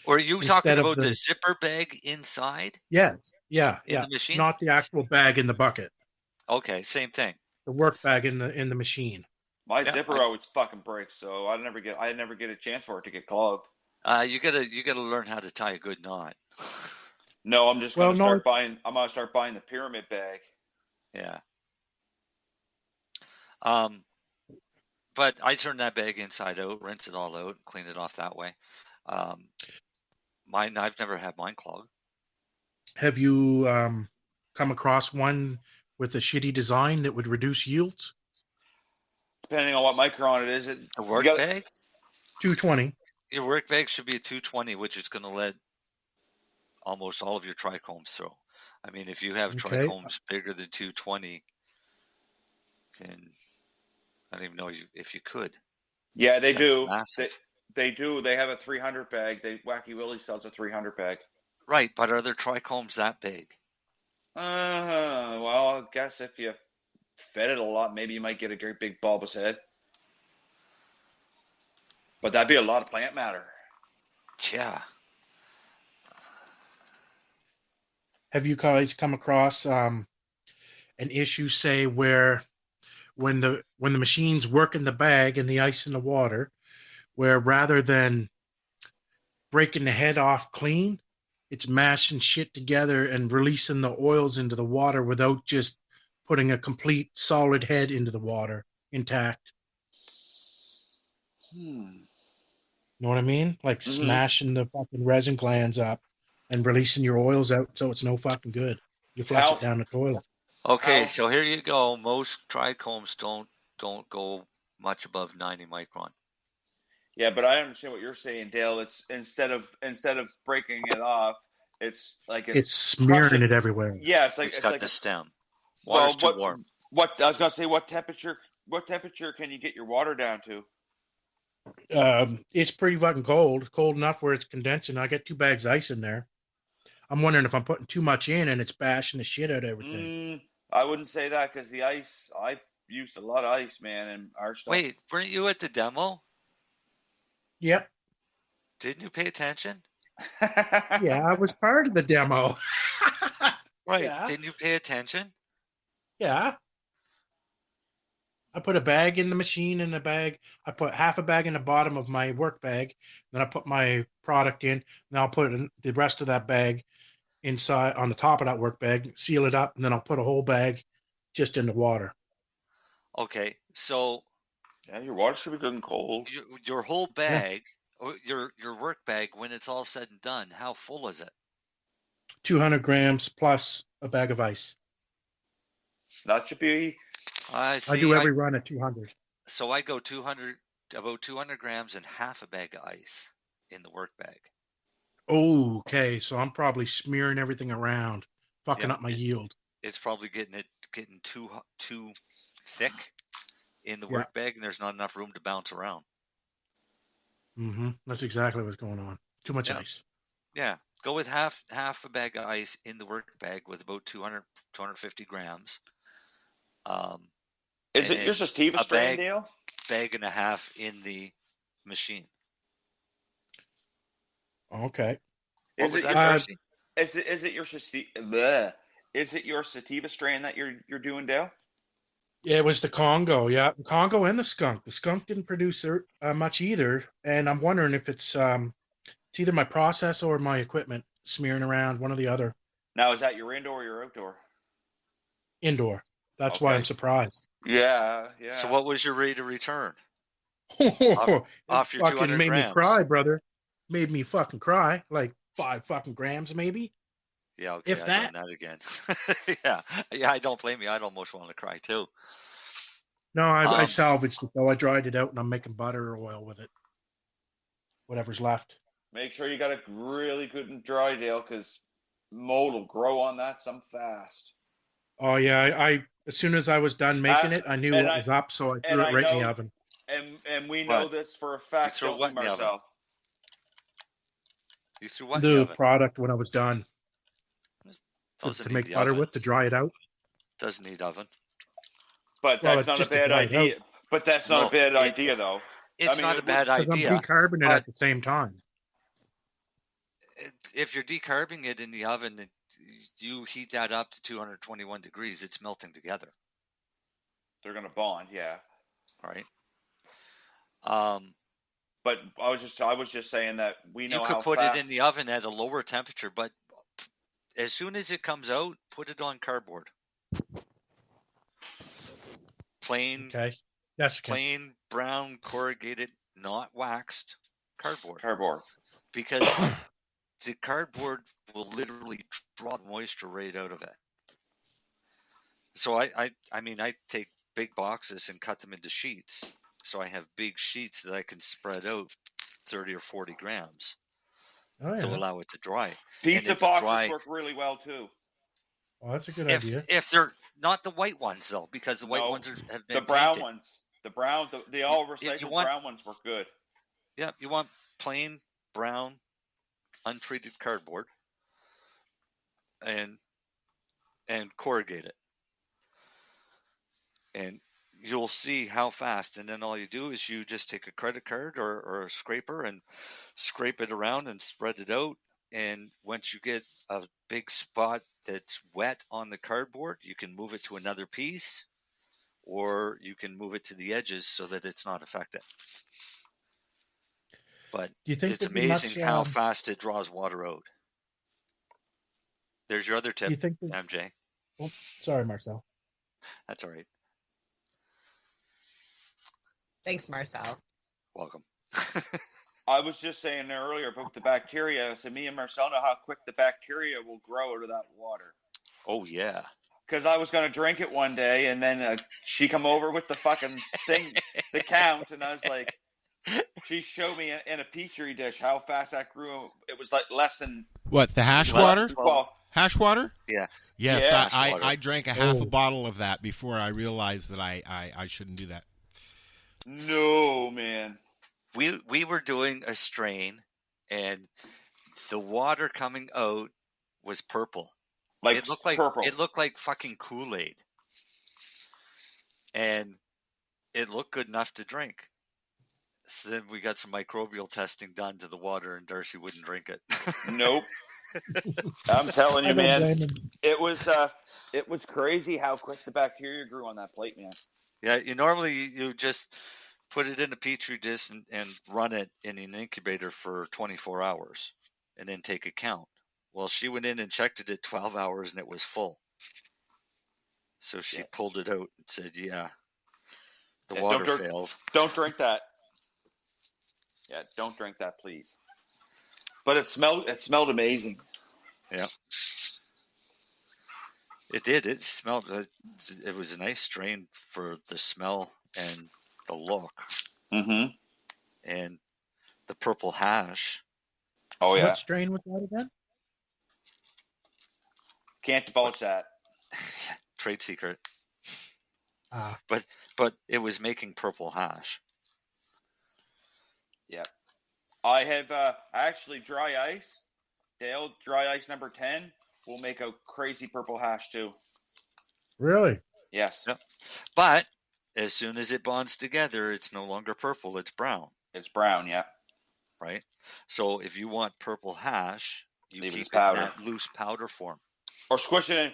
are you talking about the zipper bag inside? Yeah. The machine? Not the actual bag in the bucket. Okay, same thing. The work bag in the machine. My zipper always fucking breaks, so I never get a chance for it to get clogged. You gotta learn how to tie a good knot. No, I'm just gonna start buying. I'm gonna start buying the pyramid bag. Yeah. But I turn that bag inside out, rinse it all out, clean it off that way. I've never had mine clogged. Have you come across one with a shitty design that would reduce yields? Depending on what micron it is, a work bag? 220. Your work bag should be a 220, which is going to let almost all of your trichomes through. I mean, if you have trichomes bigger than 220, then I don't even know if you could. Yeah, they do. Massive. They do. They have a 300 bag. Wacky Willie sells a 300 bag. Right, but are their trichomes that big? Well, I guess if you fed it a lot, maybe you might get a great big bulbous head. But that'd be a lot of plant matter. Yeah. Have you guys come across an issue, say, where when the machines work in the bag and the ice in the water, where rather than breaking the head off clean, it's mashing shit together and releasing the oils into the water without just putting a complete solid head into the water intact? Know what I mean? Like smashing the fucking resin glands up and releasing your oils out so it's no fucking good. You flush it down the toilet. Okay, so here you go. Most trichomes don't go much above 90 micron. Yeah, but I understand what you're saying, Dale. It's instead of breaking it off, it's like it's smearing it everywhere. Yeah, it's like it's got like the stem. Water's too warm. What I was gonna say, what temperature can you get your water down to? It's pretty fucking cold. Cold enough where it's condensing. I got 2 bags of ice in there. I'm wondering if I'm putting too much in and it's bashing the shit out of everything. I wouldn't say that because the ice, I've used a lot of ice, man, and our stuff. Wait, weren't you at the demo? Yep. Didn't you pay attention? Yeah, I was part of the demo. Right. Yeah. Didn't you pay attention? Yeah. I put a bag in the machine in a bag. I put half a bag in the bottom of my work bag. Then I put my product in. And I'll put the rest of that bag inside on the top of that work bag, seal it up, and then I'll put a whole bag just in the water. Okay. So Yeah, your water should be good and cold. your whole bag, or your work bag, when it's all said and done, how full is it? 200 grams plus a bag of ice. That should be. I do every run at 200. So I go about 200 grams and half a bag of ice in the work bag. Oh, okay. So I'm probably smearing everything around, fucking Yeah, up my yield. It's probably getting too thick in the Yeah. work bag, and there's not enough room to bounce around. Mm-hmm. That's exactly what's going on. Too much ice. Yeah. Go with half a bag of ice in the work bag with about 250 grams. Is it your sativa strain deal? Bag and a half in the machine. Okay. Is it your sativa strain that you're doing, Dale? Yeah, it was the Congo. Yeah, the Congo and the skunk. The skunk didn't produce much either, and I'm wondering if it's either my process or my equipment smearing around, one or the other. Now, is that your indoor or your outdoor? Indoor. That's why I'm surprised. Yeah. So what was your rate of return? off your fucking 200 made grams. me cry, brother. Made me fucking cry. Like 5 fucking grams, maybe. Yeah, okay, I've done that again. yeah, I don't blame you. I'd almost want to cry too. No, I salvaged it though. I dried it out and I'm making butter or oil with it. Whatever's left. Make sure you got it really good and dry, Dale, because mold will grow on that some fast. Oh yeah, I as soon as I was done making it, I knew what was up, so I threw it right in the oven. And we know this for a fact, don't we, Marcel? You threw what in the the oven? product when I was done. To make butter oven. with, to dry it out. Doesn't need oven. But that's not a bad idea. But that's not a bad idea, though. It's not a bad idea. I'm decarbing it at the same time. If you're decarbing it in the oven, you heat that up to 221 degrees, it's melting together. They're going to bond, yeah. Right. But I was just saying that we know you could put it in the oven at a lower temperature, but as soon as it comes out, put it on cardboard. Plain, plain brown corrugated, not waxed cardboard. Because the cardboard will literally draw the moisture right out of it. So I take big boxes and cut them into sheets. So I have big sheets that I can spread out 30 or 40 grams to allow it to dry. Pizza boxes work really well too. Oh, that's a good idea. If they're not the white ones though, because the white ones have been the brown painted. ones. The brown, the all recycled brown ones work good. Yeah, you want plain brown, untreated cardboard, and corrugate it, and you'll see how fast. And then all you do is you just take a credit card or a scraper and scrape it around and spread it out. And once you get a big spot that's wet on the cardboard, you can move it to another piece, or you can move it to the edges so that it's not affected. But it's amazing how fast it draws water out. There's your other tip, MJ. Oh, sorry, Marcel. That's all right. Thanks, Marcel. Welcome. I was just saying earlier about the bacteria. So me and Marcel know how quick the bacteria will grow out of that water. Oh, yeah. Because I was going to drink it one day, and then she come over with the fucking thing, the count, and I was like, she showed me in a petri dish how fast that grew. It was like less than... What, the hash water? Hash water? Yeah. Yes, yeah, I drank a half a bottle of that before I realized that I shouldn't do that. No, man. We were doing a strain, and the water coming out was purple. It looked like purple. It looked like fucking Kool-Aid, and it looked good enough to drink. So then we got some microbial testing done to the water, and Darcy wouldn't drink it. Nope. I'm telling I you, don't man, blame him. it was crazy how quick the bacteria grew on that plate, man. Yeah, you just put it in a petri dish and run it in an incubator for 24 hours and then take a count. Well, she went in and checked it at 12 hours and it was full. So she pulled it out and said, the water failed. Don't drink that. Yeah, don't drink that, please. But it smelled amazing. Yeah. It did. It smelled. It was a nice strain for the smell and the look. Mm-hmm. And the purple hash. Oh yeah. What strain was that again? Can't divulge that. Trade secret. Ah. But it was making purple hash. Yep. I have actually dry ice. Dale, dry ice number 10 will make a crazy purple hash too. Really? Yes. Yep. But as soon as it bonds together, it's no longer purple, it's brown. It's brown, yeah. Right? So if you want purple hash, you leave keep it in that loose powder form. Or squish it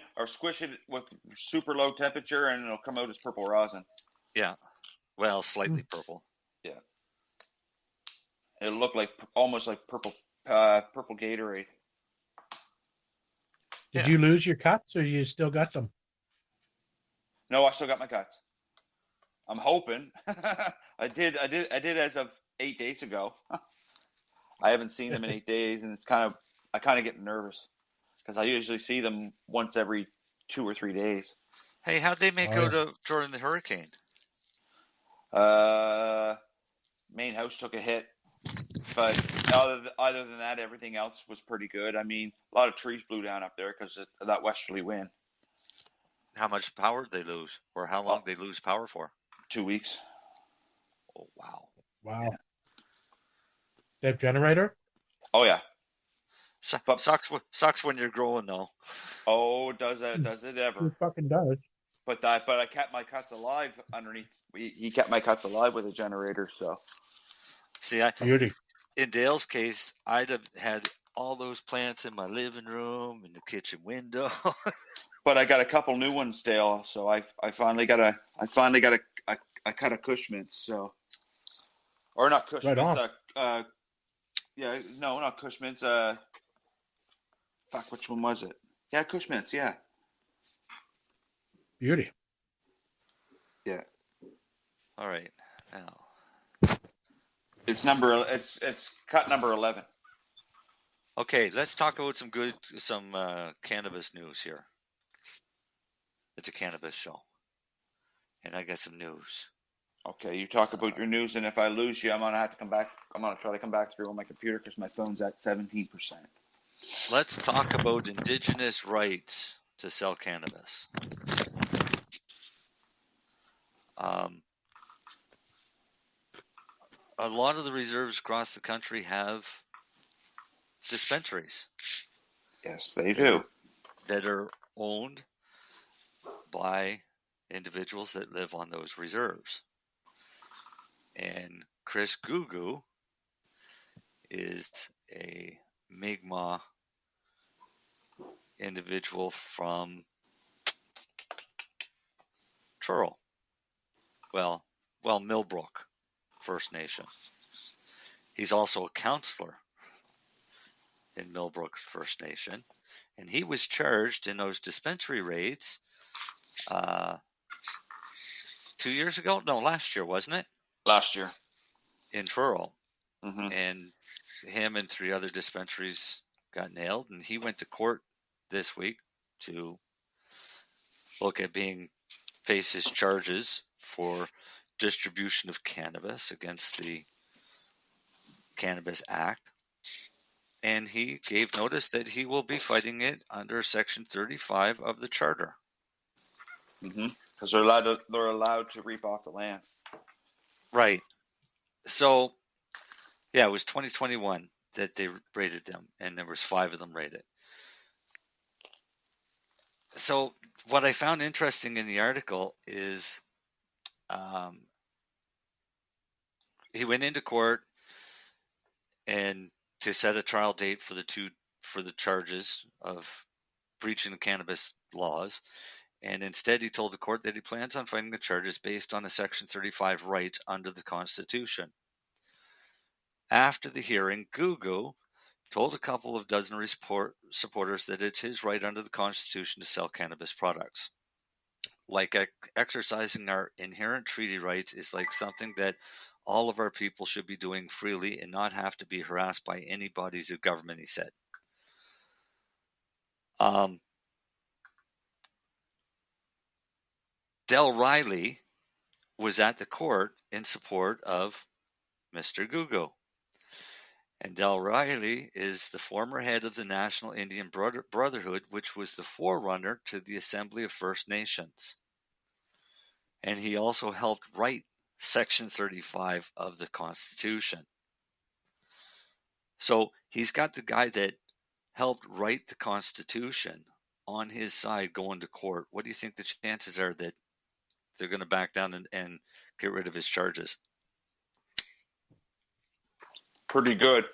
with super low temperature and it'll come out as purple rosin. Yeah. Well, slightly purple. Yeah. It'll look like almost like purple Gatorade. Did you lose your cuts or you still got them? No, I still got my cuts. I'm hoping. I did as of 8 days ago. I haven't seen them in 8 days, and I kind of get nervous because I usually see them once every 2 or 3 days. Hey, how'd they make out during the hurricane? Main house took a hit, but other than that, everything else was pretty good. I mean, a lot of trees blew down up there because of that westerly wind. How much power did they lose, or how long did they lose power for? 2 weeks. Oh, wow. Wow. Yeah. They have generator? Oh, yeah. Sucks when you're growing, though. Oh, does it ever? It fucking does. But I kept my cuts alive underneath. He kept my cuts alive with a generator, so. See, Beauty. In Dale's case, I'd have had all those plants in my living room, in the kitchen window. But I got a couple new ones, Dale. So I finally got a cut of Cushmint's. So, or not Cushmint's. Right not Cushmint's. Fuck, which one was it? Yeah, Cushmint's. Yeah. Beauty. Yeah. All right, now. It's cut number 11. Okay, let's talk about some cannabis news here. It's a cannabis show, and I got some news. Okay, you talk about your news, and if I lose you, I'm gonna have to come back. I'm gonna try to come back through on my computer because my phone's at 17%. Let's talk about indigenous rights to sell cannabis. A lot of the reserves across the country have dispensaries. Yes, they do. That are owned by individuals that live on those reserves. And Chris Gugu is a Mi'kmaq individual from Truro. Well, Millbrook First Nation. He's also a counselor in Millbrook First Nation, and he was charged in those dispensary raids 2 years ago? No, last year, wasn't it? Last year. In Truro. Mm-hmm. And him and 3 other dispensaries got nailed, and he went to court this week to look at faces charges for distribution of cannabis against the Cannabis Act. And he gave notice that he will be fighting it under Section 35 of the Charter. Mm-hmm. Because they're allowed to reap off the land. Right. So, yeah, it was 2021 that they raided them, and there was 5 of them raided. So, what I found interesting in the article is he went into court and to set a trial date for the 2 for the charges of breaching the cannabis laws, and instead he told the court that he plans on fighting the charges based on a Section 35 right under the Constitution. After the hearing, Gugu told a couple of dozen supporters that it's his right under the Constitution to sell cannabis products. Like exercising our inherent treaty rights is like something that all of our people should be doing freely and not have to be harassed by any bodies of government, he said. Del Riley was at the court in support of Mr. Gugu. And Del Riley is the former head of the National Indian Brotherhood, which was the forerunner to the Assembly of First Nations. And he also helped write Section 35 of the Constitution. So he's got the guy that helped write the Constitution on his side going to court. What do you think the chances are that they're going to back down and get rid of his charges? Pretty good.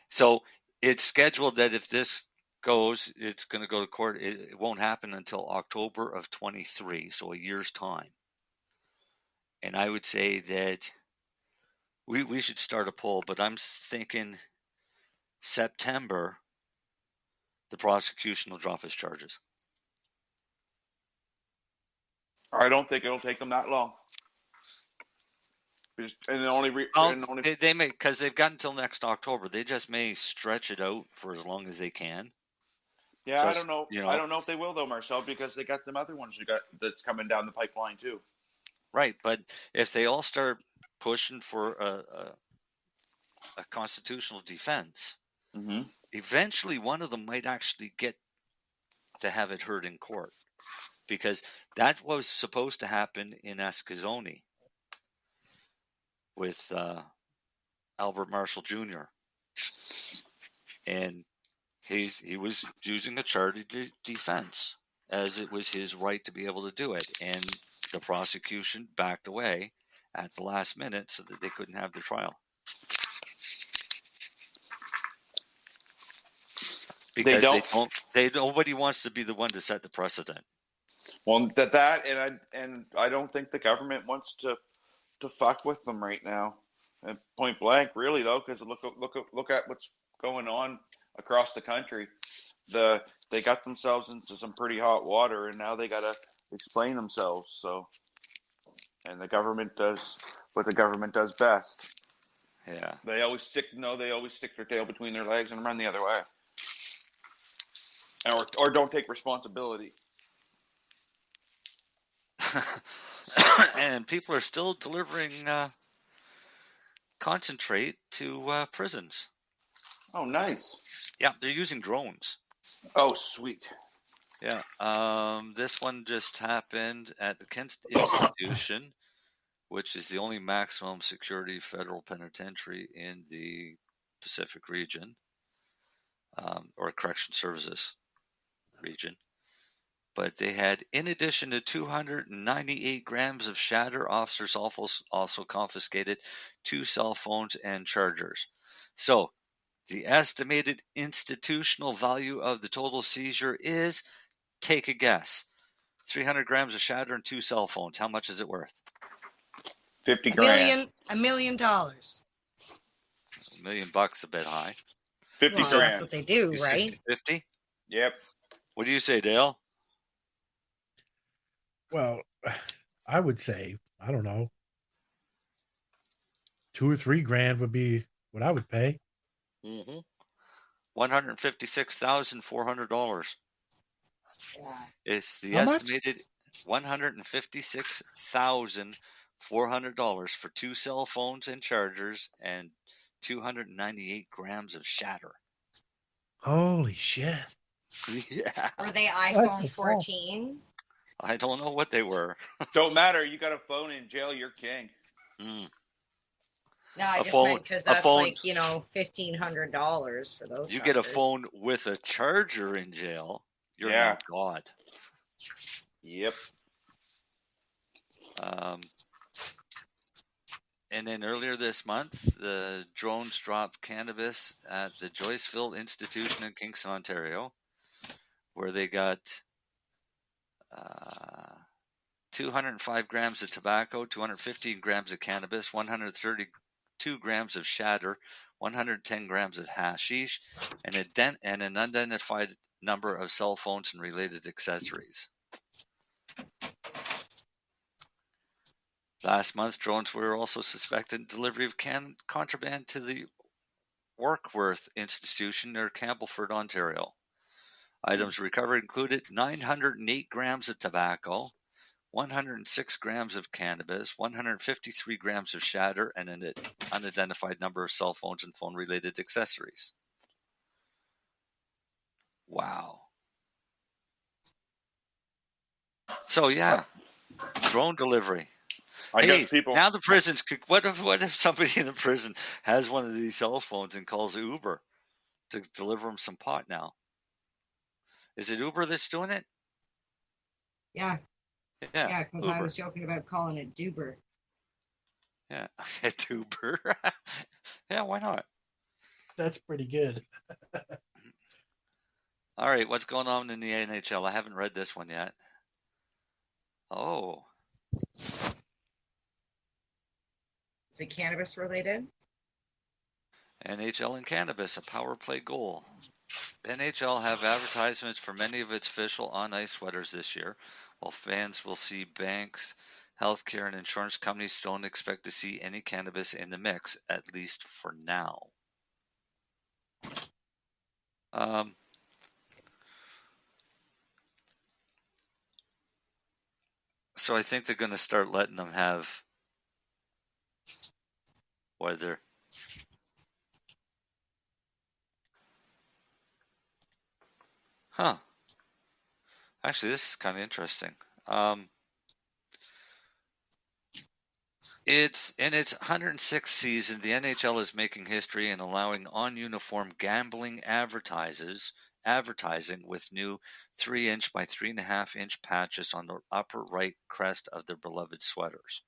So it's scheduled that if this goes, it's going to go to court. It won't happen until October of 23, so a year's time. And I would say that we should start a poll, but I'm thinking September, the prosecution will drop his charges. I don't think it'll take them that long. They may, because they've got until next October. They just may stretch it out for as long as they can. Yeah, I don't know. I don't know if they will though, Marcel, because they got them other ones that's coming down the pipeline too. Right, but if they all start pushing for a constitutional defense, eventually one of them might actually get to have it heard in court, because that was supposed to happen in Escazone with Albert Marshall Jr. And he was using a chartered defense, as it was his right to be able to do it. And the prosecution backed away at the last minute so that they couldn't have their trial. Because nobody wants to be the one to set the precedent. Well, and I don't think the government wants to fuck with them right now, and point blank, really though, because look at what's going on across the country. They got themselves into some pretty hot water, and now they got to explain themselves. So, and the government does what the government does best. Yeah, they always stick their tail between their legs and run the other way, or don't take responsibility. And people are still delivering concentrate to prisons. Oh, nice. Yeah, they're using drones. Oh, sweet. Yeah. This one just happened at the Kent Institution, which is the only maximum security federal penitentiary in the Pacific region, or correction services region. But they had, in addition to 298 grams of shatter, officers also confiscated 2 cell phones and chargers. So the estimated institutional value of the total seizure is, take a guess, 300 grams of shatter and 2 cell phones. How much is it worth? $50,000. $1 million. $1 million, a bit high. $50,000. That's what they do, You right? 50? Yep. What do you say, Dale? Well, I would say, I don't know, $2,000 or $3,000 would be what I would pay. Mm-hmm. $156,400. It's the How much? estimated $156,400 for 2 cell phones and chargers and 298 grams of shatter. Holy shit. Yeah. Were they iPhone 14s? I don't know what they were. Don't matter. You got a phone in jail, you're king. Mm. No, I just meant because that's like, $1,500 for those. You get a phone with a charger in jail, you're not God. Yep. And then earlier this month, the drones dropped cannabis at the Joyceville Institution in Kingston, Ontario, where they got 205 grams of tobacco, 215 grams of cannabis, 132 grams of shatter, 110 grams of hashish, and an unidentified number of cell phones and related accessories. Last month, drones were also suspected in delivery of contraband to the Warkworth Institution near Campbellford, Ontario. Items recovered included 908 grams of tobacco, 106 grams of cannabis, 153 grams of shatter, and an unidentified number of cell phones and phone-related accessories. Wow. So, yeah, drone delivery. I guess people. Now the prisons could. What if somebody in the prison has one of these cell phones and calls Uber to deliver them some pot? Now, is it Uber that's doing it? Yeah. Yeah. Yeah, because I was joking about calling it Duber. Yeah, Uber. Yeah, why not? That's pretty good. All right, what's going on in the NHL? I haven't read this one yet. Oh. Is it cannabis related? NHL and cannabis, a power play goal. NHL have advertisements for many of its official on-ice sweaters this year, while fans will see banks, healthcare, and insurance companies don't expect to see any cannabis in the mix, at least for now. So I think they're going to start letting them have whether Actually, this is kind of interesting. It's in its 106th season, the NHL is making history and allowing on-uniform gambling advertising with new 3-inch by 3.5-inch patches on the upper right crest of their beloved sweaters.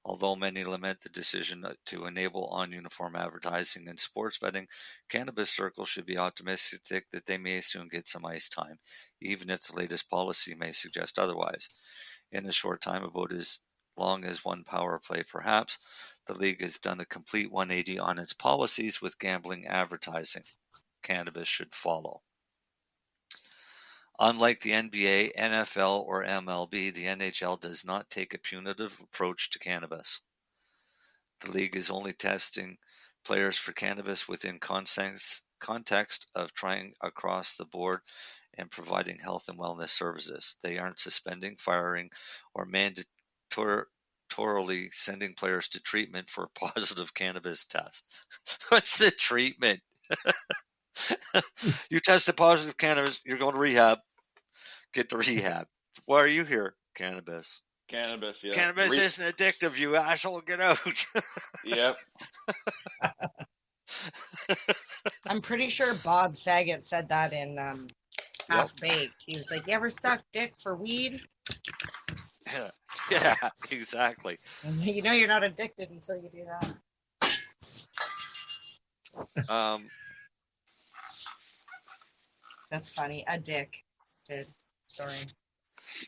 Although many lament the decision to enable on-uniform advertising in sports betting, cannabis circles should be optimistic that they may soon get some ice time, even if the latest policy may suggest otherwise. In a short time, about as long as one power play perhaps, the league has done a complete 180 on its policies with gambling advertising. Cannabis should follow. Unlike the NBA, NFL, or MLB, the NHL does not take a punitive approach to cannabis. The league is only testing players for cannabis within context of trying across the board and providing health and wellness services. They aren't suspending, firing, or mandatorily sending players to treatment for a positive cannabis test. What's the treatment? You tested positive cannabis, you're going to rehab. Get to rehab. Why are you here? Cannabis. Cannabis, yeah. Cannabis isn't addictive, you asshole. Get out. Yep. I'm pretty sure Bob Saget said that in Half Baked. He was like, "You ever suck dick for weed?" Yeah, exactly. And you know you're not addicted until you do that. That's funny. A dick. Sorry.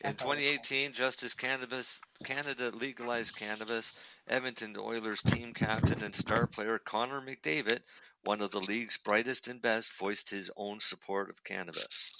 In 2018, just as Canada legalized cannabis, Edmonton Oilers team captain and star player Connor McDavid, one of the league's brightest and best, voiced his own support of cannabis.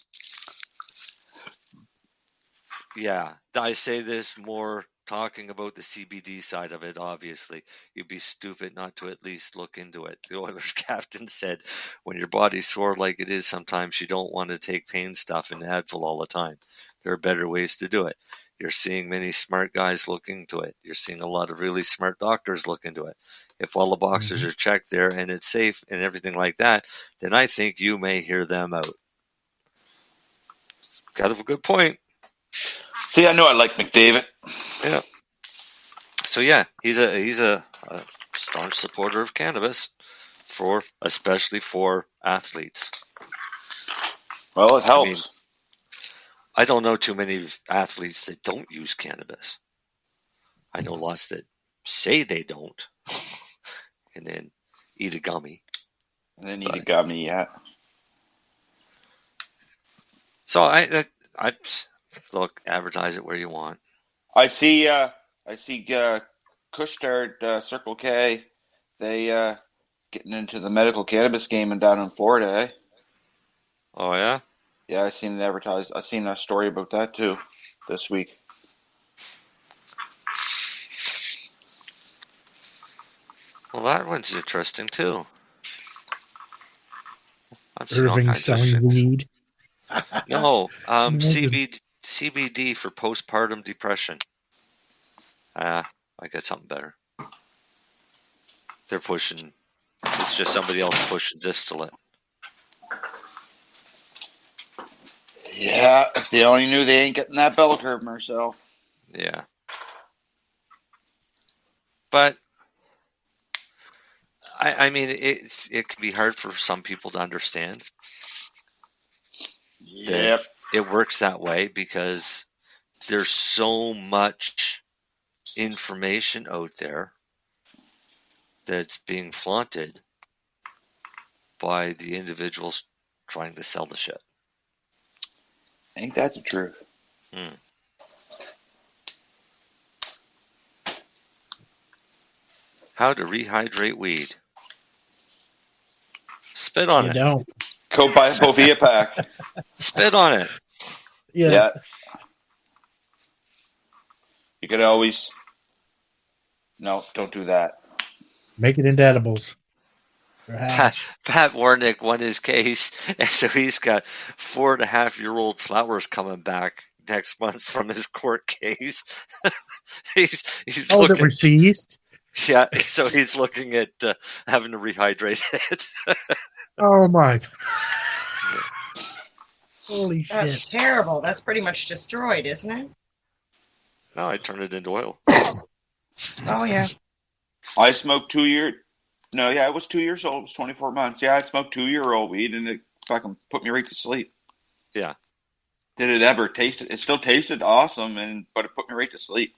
Yeah, I say this more talking about the CBD side of it, obviously. You'd be stupid not to at least look into it. The Oilers captain said, when your body's sore like it is sometimes, you don't want to take pain stuff and Advil all the time. There are better ways to do it. You're seeing many smart guys look into it. You're seeing a lot of really smart doctors look into it. If all the boxes are checked there and it's safe and everything like that, then I think you may hear them out. Got a good point. See, I know I like McDavid. Yeah. So yeah, he's a staunch supporter of cannabis, especially for athletes. Well, it helps. I don't know too many athletes that don't use cannabis. I know lots that say they don't, and then eat a gummy. And then eat a gummy, yeah. So I look, advertise it where you want. I see Couche-Tard, Circle K, they getting into the medical cannabis game and down in Florida, eh? Oh yeah? Yeah, I seen it advertised. I seen a story about that too this week. Well, that one's interesting too. Irving selling weed. No, CBD for postpartum depression. I got something better. They're pushing. It's just somebody else pushing distillate. Yeah, if they only knew they ain't getting that bell curve, Marcel. Yeah. But I mean, it can be hard for some people to understand. Yep. It works that way because there's so much information out there that's being flaunted by the individuals trying to sell the shit. Ain't that the truth? How to rehydrate weed. Spit on it. Don't. Go buy a Bovia pack. Spit on it. Yeah. You could always... No, don't do that. Make it into edibles. Pat Warnick won his case, and so he's got 4.5-year-old flowers coming back next month from his court case. he's looking, that were seized? Yeah, so he's looking at having to rehydrate it. Oh my! Holy shit! That's terrible. That's pretty much destroyed, isn't it? No, I turned it into oil. Oh yeah. I smoked 2 years. No, yeah, I was 2 years old. It was 24 months. Yeah, I smoked 2-year-old weed, and it fucking put me right to sleep. Yeah. Did it ever taste it? It still tasted awesome, but it put me right to sleep.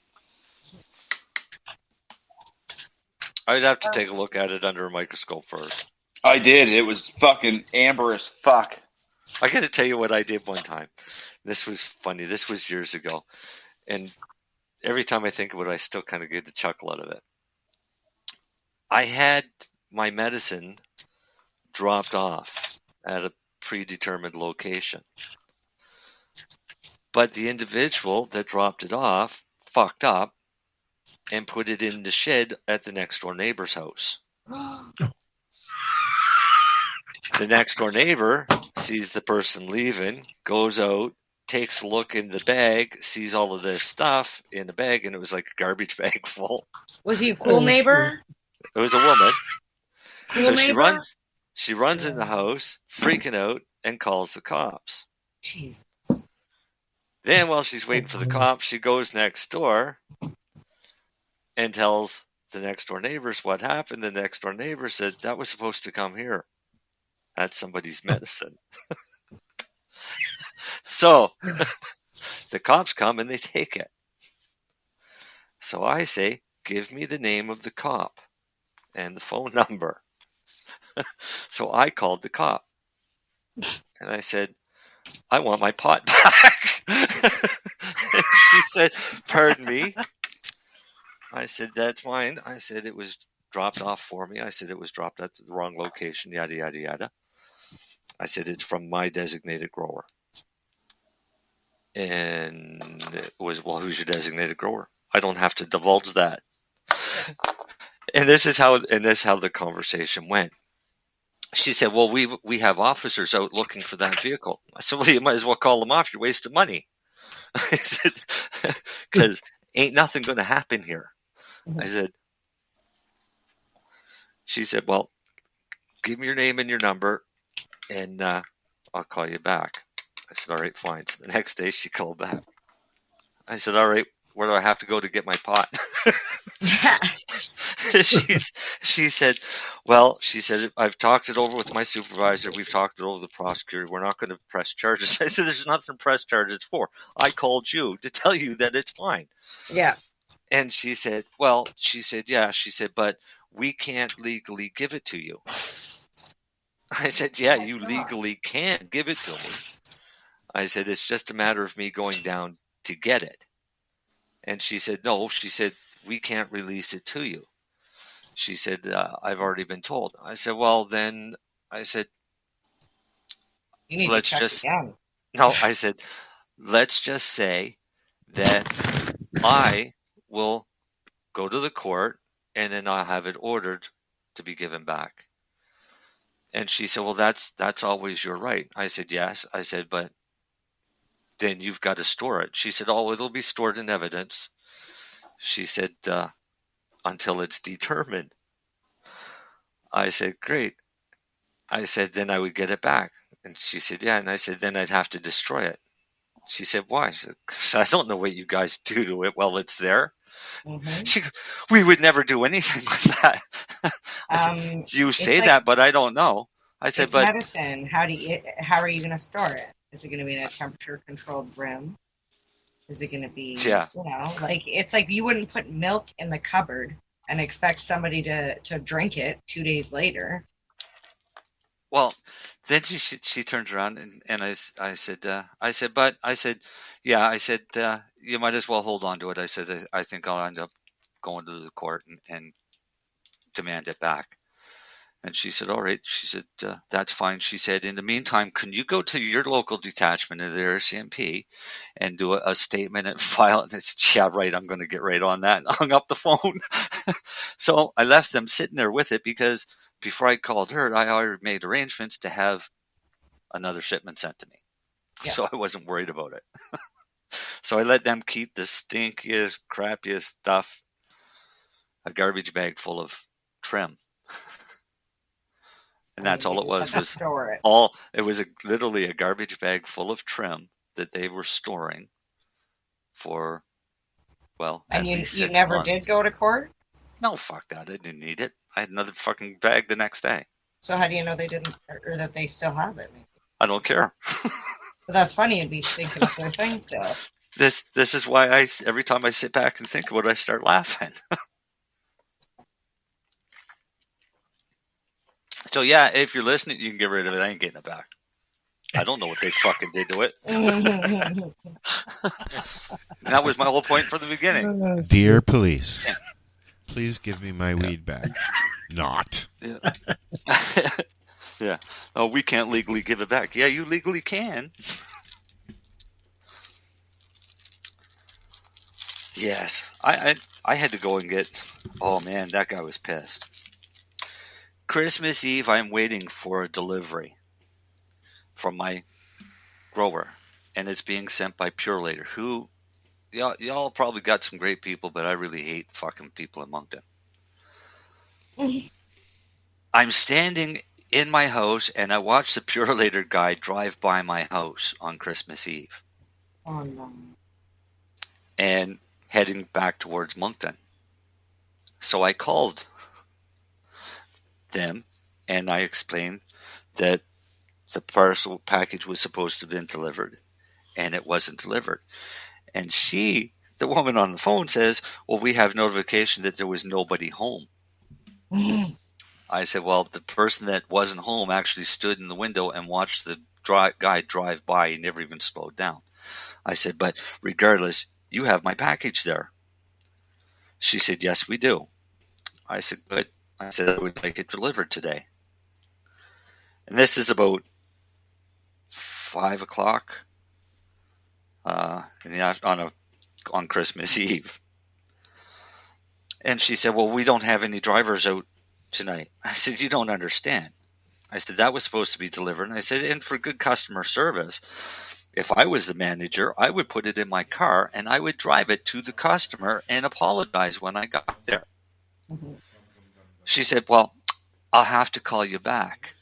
I'd have to take a look at it under a microscope first. I did. It was fucking amber as fuck. I got to tell you what I did one time. This was funny. This was years ago. And every time I think of it, I still kind of get a chuckle out of it. I had my medicine dropped off at a predetermined location. But the individual that dropped it off fucked up and put it in the shed at the next door neighbor's house. The next door neighbor sees the person leaving, goes out, takes a look in the bag, sees all of this stuff in the bag, and it was like a garbage bag full. Was he a cool neighbor? It was a woman. Cool so neighbor? she runs in the house, freaking out, and calls the cops. Jesus. Then while she's waiting for the cops, she goes next door and tells the next door neighbors what happened. The next door neighbor said, that was supposed to come here. That's somebody's medicine. So the cops come and they take it. So I say, give me the name of the cop and the phone number. So I called the cop and I said, I want my pot back. And she said, pardon me. I said, that's fine. I said, it was dropped off for me. I said, it was dropped at the wrong location, yada, yada, yada. I said, it's from my designated grower. And it was, well, who's your designated grower? I don't have to divulge that. And this is how the conversation went. She said, well, we have officers out looking for that vehicle. I said, well, you might as well call them off. You're wasting money. I said, because ain't nothing going to happen here. I said, she said, well, give me your name and your number, and I'll call you back. I said, all right, fine. So the next day she called back. I said, all right, where do I have to go to get my pot? She said, well, I've talked it over with my supervisor. We've talked it over with the prosecutor. We're not going to press charges. I said, there's nothing to press charges for. I called you to tell you that it's fine. Yeah. And she said, yeah. She said, but we can't legally give it to you. I said, yeah, you legally can give it to me. I said, it's just a matter of me going down to get it. And she said, no. She said, we can't release it to you. She said, I've already been told. I said, well, then, I said, you need let's to check just, again. No, I said, let's just say that I will go to the court and then I'll have it ordered to be given back. And she said, well, that's always your right. I said, yes. I said, but then you've got to store it. She said, oh, it'll be stored in evidence. She said, until it's determined. I said, great. I said, then I would get it back. And she said, yeah. And I said, then I'd have to destroy it. She said, why? I said, 'cause I don't know what you guys do to it while it's there. Mm-hmm. We would never do anything with that. Said, you say that, but I don't know. I said, it's but medicine. How are you going to store it? Is it going to be in a temperature-controlled room? Is it going to be, it's like you wouldn't put milk in the cupboard and expect somebody to drink it 2 days later. Well, then she turns around and I said, you might as well hold on to it. I said, I think I'll end up going to the court and demand it back. And she said, all right. She said, that's fine. She said, in the meantime, can you go to your local detachment of the RCMP and do a statement and file it? And I said, yeah, right. I'm going to get right on that. And hung up the phone. So I left them sitting there with it because before I called her, I already made arrangements to have another shipment sent to me. Yeah. So I wasn't worried about it. So I let them keep the stinkiest, crappiest stuff, a garbage bag full of trim. And that's all it was. It was literally a garbage bag full of trim that they were storing for, well, and at least you 6 never months. did go to court? No, fuck that. I didn't need it. I had another fucking bag the next day. So how do you know they didn't, or that they still have it? I don't care. But that's funny. You'd be thinking of their thing still. This is why every time I sit back and think about it, I start laughing. So yeah, if you're listening, you can get rid of it. I ain't getting it back. I don't know what they fucking did to it. That was my whole point from the beginning. Dear police, please give me my weed back. Not. Yeah. Yeah. Oh, we can't legally give it back. Yeah, you legally can. Yes. I had to go and get. Oh man, that guy was pissed. Christmas Eve, I'm waiting for a delivery from my grower, and it's being sent by Purelator, who y'all probably got some great people, but I really hate fucking people in Moncton. I'm standing in my house, and I watched the Purelator guy drive by my house on Christmas Eve. Oh no. And heading back towards Moncton. So I called them, and I explained that the parcel package was supposed to have been delivered, and it wasn't delivered. And the woman on the phone says, well, we have notification that there was nobody home. I said, well, the person that wasn't home actually stood in the window and watched the guy drive by. He never even slowed down. I said, but regardless, you have my package there. She said, yes, we do. I said, good. I said, I would like it delivered today. And this is about 5 o'clock on Christmas Eve. And she said, well, we don't have any drivers out tonight. I said, you don't understand. I said, that was supposed to be delivered. And I said, and for good customer service, if I was the manager, I would put it in my car and I would drive it to the customer and apologize when I got there. Mm-hmm. She said, well, I'll have to call you back.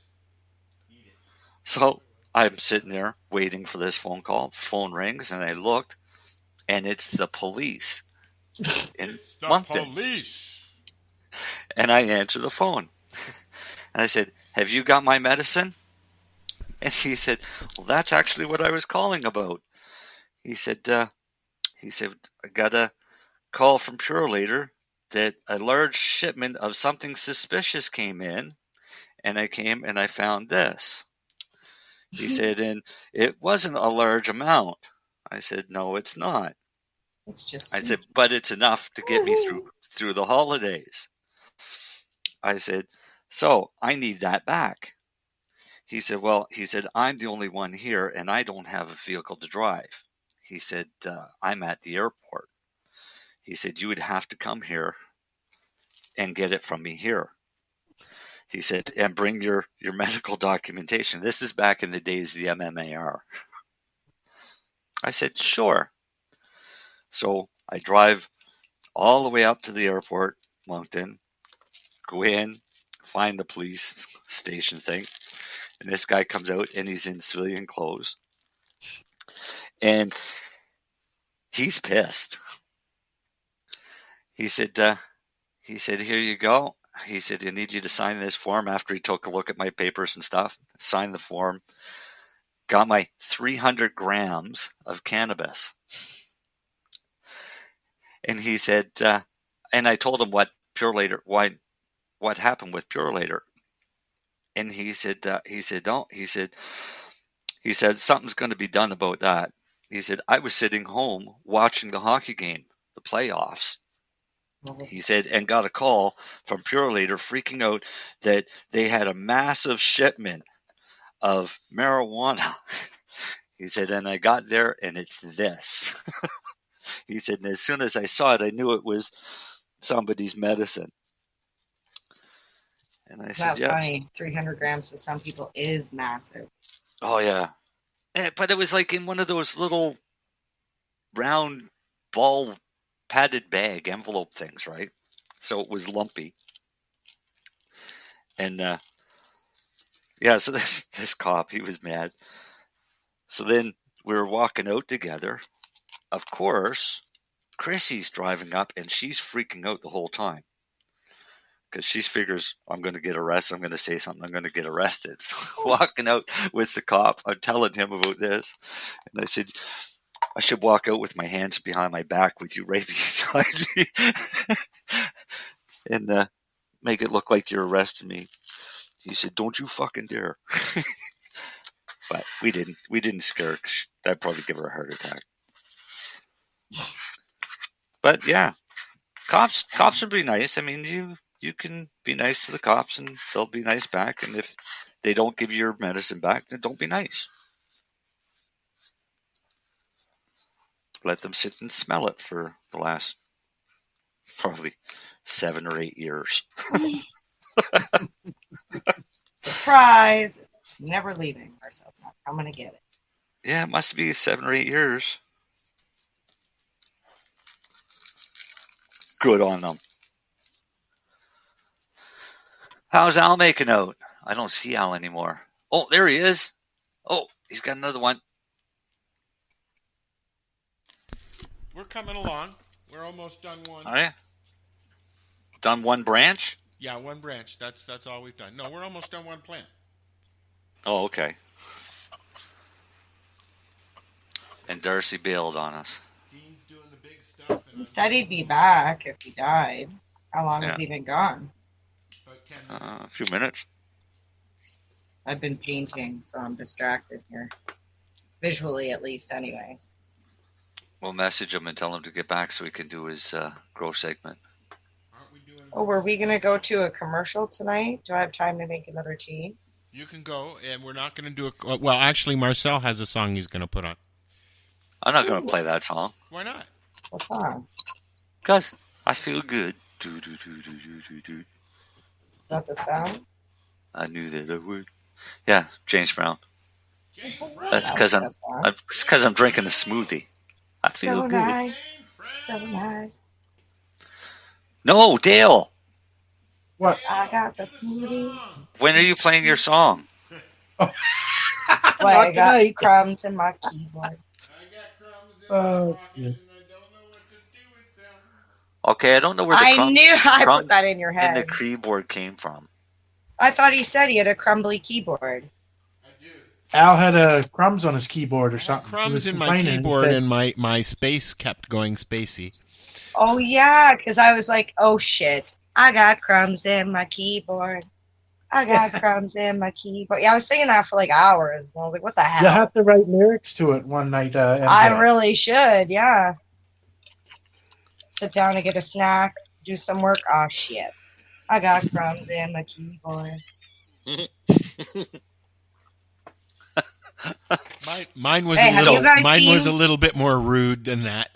So I'm sitting there waiting for this phone call. The phone rings and I looked, and it's the police in Moncton. Police. And I answer the phone. And I said, have you got my medicine? And he said, well, that's actually what I was calling about. He said, I got a call from Purolator that a large shipment of something suspicious came in, and I came and I found this. He said, and it wasn't a large amount. I said, no, it's not. It's just. I said, but it's enough to get me through the holidays. I said, so I need that back. He said, well, I'm the only one here, and I don't have a vehicle to drive. He said, I'm at the airport. He said, you would have to come here and get it from me here. He said, and bring your medical documentation. This is back in the days of the MMAR. I said, sure. So I drive all the way up to the airport, Moncton, go in, find the police station thing, and this guy comes out and he's in civilian clothes. And he's pissed. He said, here you go. He said, I need you to sign this form. After he took a look at my papers and stuff, signed the form, got my 300 grams of cannabis. And he said, and I told him what happened with Purolator. And he said, something's going to be done about that. He said, I was sitting home watching the hockey game, the playoffs. He said, and got a call from Purolator freaking out that they had a massive shipment of marijuana. He said, and I got there and it's this. He said, and as soon as I saw it, I knew it was somebody's medicine. And I said, yeah. Funny. 300 grams to some people is massive. Oh, yeah. But it was like in one of those little round ball padded bag envelope things, right? So it was lumpy. And so this cop, he was mad. So then we were walking out together. Of course, Chrissy's driving up and she's freaking out the whole time. Because she figures, I'm going to get arrested. I'm going to say something. I'm going to get arrested. So walking out with the cop, I'm telling him about this. And I said, I should walk out with my hands behind my back with you right beside me. And make it look like you're arresting me. He said, don't you fucking dare. But we didn't scare her. That'd probably give her a heart attack. But yeah, cops would be nice. I mean, you can be nice to the cops and they'll be nice back. And if they don't give you your medicine back, then don't be nice. Let them sit and smell it for the last probably 7 or 8 years. Surprise! It's never leaving. Marcel's not coming to get it. Yeah, it must be 7 or 8 years. Good on them. How's Al making out? I don't see Al anymore. Oh, there he is. Oh, he's got another one. We're coming along. We're almost done one. Oh, yeah? Done one branch? Yeah, one branch. That's all we've done. No, we're almost done one plant. Oh, okay. And Darcy bailed on us. Dean's doing the big stuff. He said he'd be back if he died. How long has he been gone? A few minutes. I've been painting, so I'm distracted here. Visually, at least, anyways. We'll message him and tell him to get back so he can do his grow segment. Oh, were we going to go to a commercial tonight? Do I have time to make another tea? You can go, and we're not going to do a... Well, actually, Marcel has a song he's going to put on. I'm not going to play that song. Why not? What song? Because I feel good. Do, do, do, do, do, do, do. Is that the sound? I knew that I would. Yeah, James Brown. That's because I'm drinking a smoothie. I feel so good. Nice. So nice. No, Dale. What? I got the smoothie. When are you playing your song? Well, I got crumbs in my keyboard. Oh, yeah. Okay, I don't know where the I knew I put that in your head. And the keyboard came from. I thought he said he had a crumbly keyboard. Al had crumbs on his keyboard or something. Crumbs in my keyboard, and my space kept going spacey. Oh yeah, because I was like, oh shit, I got crumbs in my keyboard. I got crumbs in my keyboard. Yeah, I was singing that for like hours. And I was like, what the hell? You have to write lyrics to it one night, MJ. I really should, yeah. Sit down and get a snack, do some work. Oh shit, I got crumbs in my keyboard. Mine was a little bit more rude than that.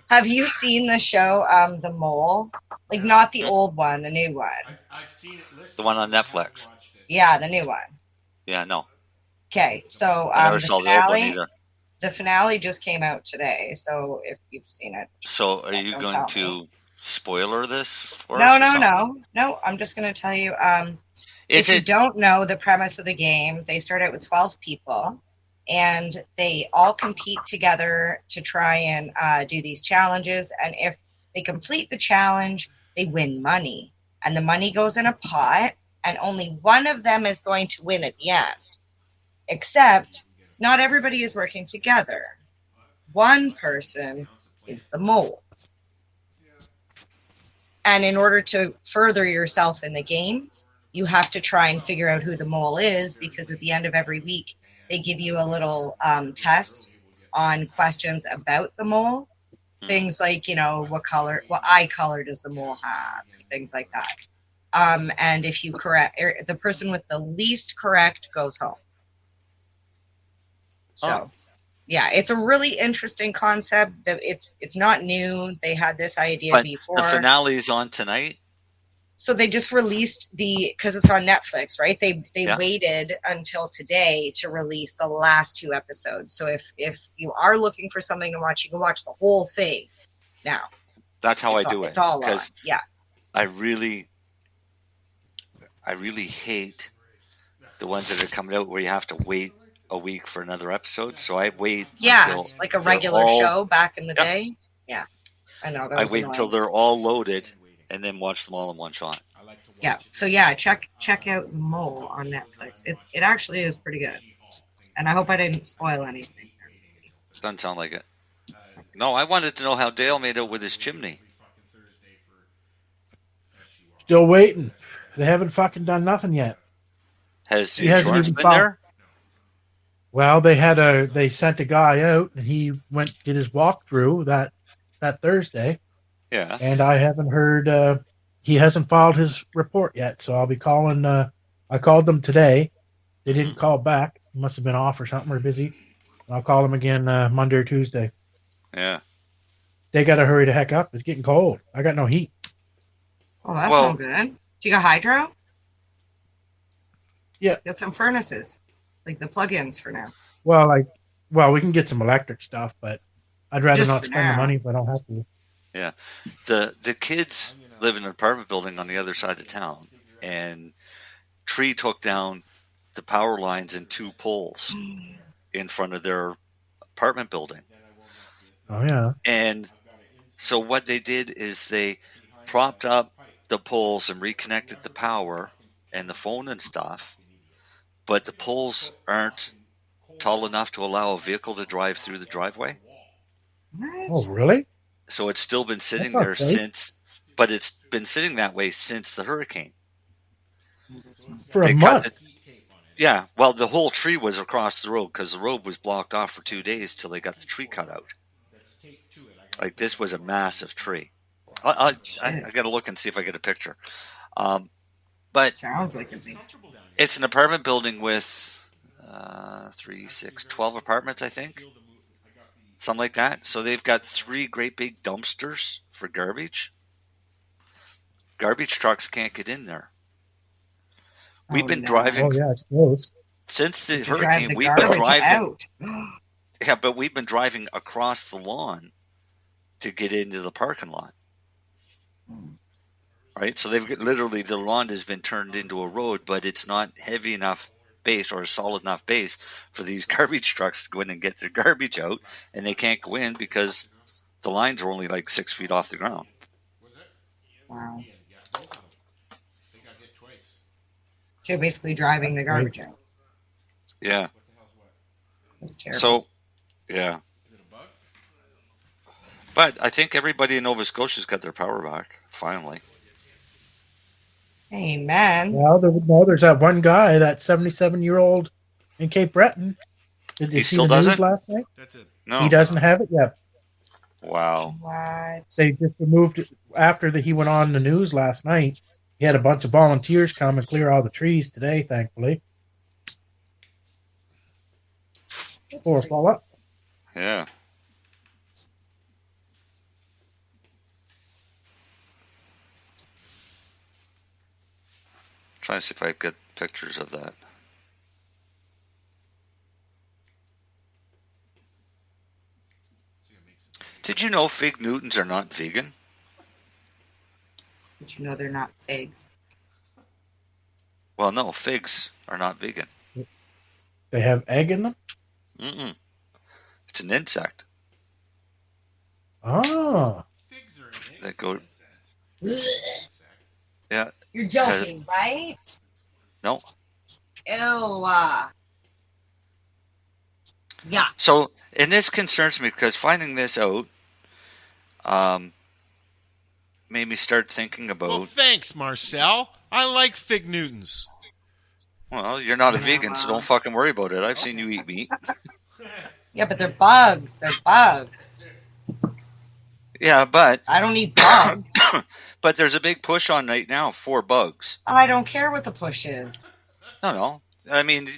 Have you seen the show, The Mole? Like, not the old one, the new one. I've seen it listed. The one on Netflix. Yeah, the new one. Yeah, no. Okay, so I never saw the old one either. The finale just came out today, so if you've seen it. So are you going to spoiler this for No, us? No, I'm just going to tell you. If you don't know the premise of the game, they start out with 12 people, and they all compete together to try and do these challenges. And if they complete the challenge, they win money. And the money goes in a pot, and only one of them is going to win at the end. Except, not everybody is working together. One person is the mole. And in order to further yourself in the game, you have to try and figure out who the mole is, because at the end of every week, they give you a little test on questions about the mole. Things like, what eye color does the mole have? Things like that. And if you the person with the least correct goes home. So, yeah, it's a really interesting concept. It's not new. They had this idea before. The finale is on tonight. So they just released because it's on Netflix, right? They waited until today to release the last 2 episodes. So if you are looking for something to watch, you can watch the whole thing now. That's how I do it. It's all on. Yeah. I really hate the ones that are coming out where you have to wait a week for another episode. So I wait. Yeah, like a regular show back in the day. Yeah, I know. I wait until they're all loaded and then watch them all in one shot. Yeah. So yeah, check out The Mole on Netflix. It actually is pretty good, and I hope I didn't spoil anything. Doesn't sound like it. No, I wanted to know how Dale made out with his chimney. Still waiting. They haven't fucking done nothing yet. Has the insurance been there? Well, they sent a guy out, and he did his walkthrough that Thursday. Yeah. And I haven't heard. He hasn't filed his report yet, so I'll be calling. I called them today. They didn't call back. He must have been off or something or busy. I'll call them again Monday or Tuesday. Yeah. They got to hurry the heck up. It's getting cold. I got no heat. Oh, that's not good. Do you got hydro? Yeah. Get some furnaces, like the plug-ins for now. Well, we can get some electric stuff, but I'd rather not spend the money if I don't have to. Yeah. The kids live in an apartment building on the other side of town, and tree took down the power lines and 2 poles in front of their apartment building. Oh, yeah. And so what they did is they propped up the poles and reconnected the power and the phone and stuff, but the poles aren't tall enough to allow a vehicle to drive through the driveway. What? Oh, really? So it's still been sitting there but it's been sitting that way since the hurricane. For a month? Yeah, well, the whole tree was across the road because the road was blocked off for 2 days till they got the tree cut out. Like, this was a massive tree. I got to look and see if I get a picture. But sounds like it's an apartment building with 12 apartments, I think. Something like that. So they've got 3 great big dumpsters for garbage. Garbage trucks can't get in there. We've been driving. Oh, yeah, it's close. Since the hurricane, we've been driving. Yeah, but we've been driving across the lawn to get into the parking lot. Right? So the lawn has been turned into a road, but it's not heavy enough base or a solid enough base for these garbage trucks to go in and get their garbage out, and they can't go in because the lines are only like 6 feet off the ground. Wow. So you're basically driving the garbage out. Yeah. That's terrible. So, yeah. But I think everybody in Nova Scotia's got their power back, finally. Amen. Well, there's that one guy, that 77-year-old in Cape Breton. Did you He see still the news doesn't? last night? That's it. No. He doesn't have it yet. Wow. What? They just removed it after he went on the news last night. He had a bunch of volunteers come and clear all the trees today, thankfully. Before fall up. Yeah. Trying to see if I get pictures of that. Did you know fig Newtons are not vegan? Did you know they're not figs? Well, no, figs are not vegan. They have egg in them? Mm-mm. It's an insect. Oh. That go. Yeah. You're joking, right? No. Ew. Yeah. So, and this concerns me because finding this out made me start thinking about. Well, thanks, Marcel. I like fig Newtons. Well, you're not a vegan, so don't fucking worry about it. I've seen you eat meat. Yeah, but they're bugs. They're bugs. Yeah, but I don't eat bugs. but there's a big push on right now for bugs. I don't care what the push is. No. I mean,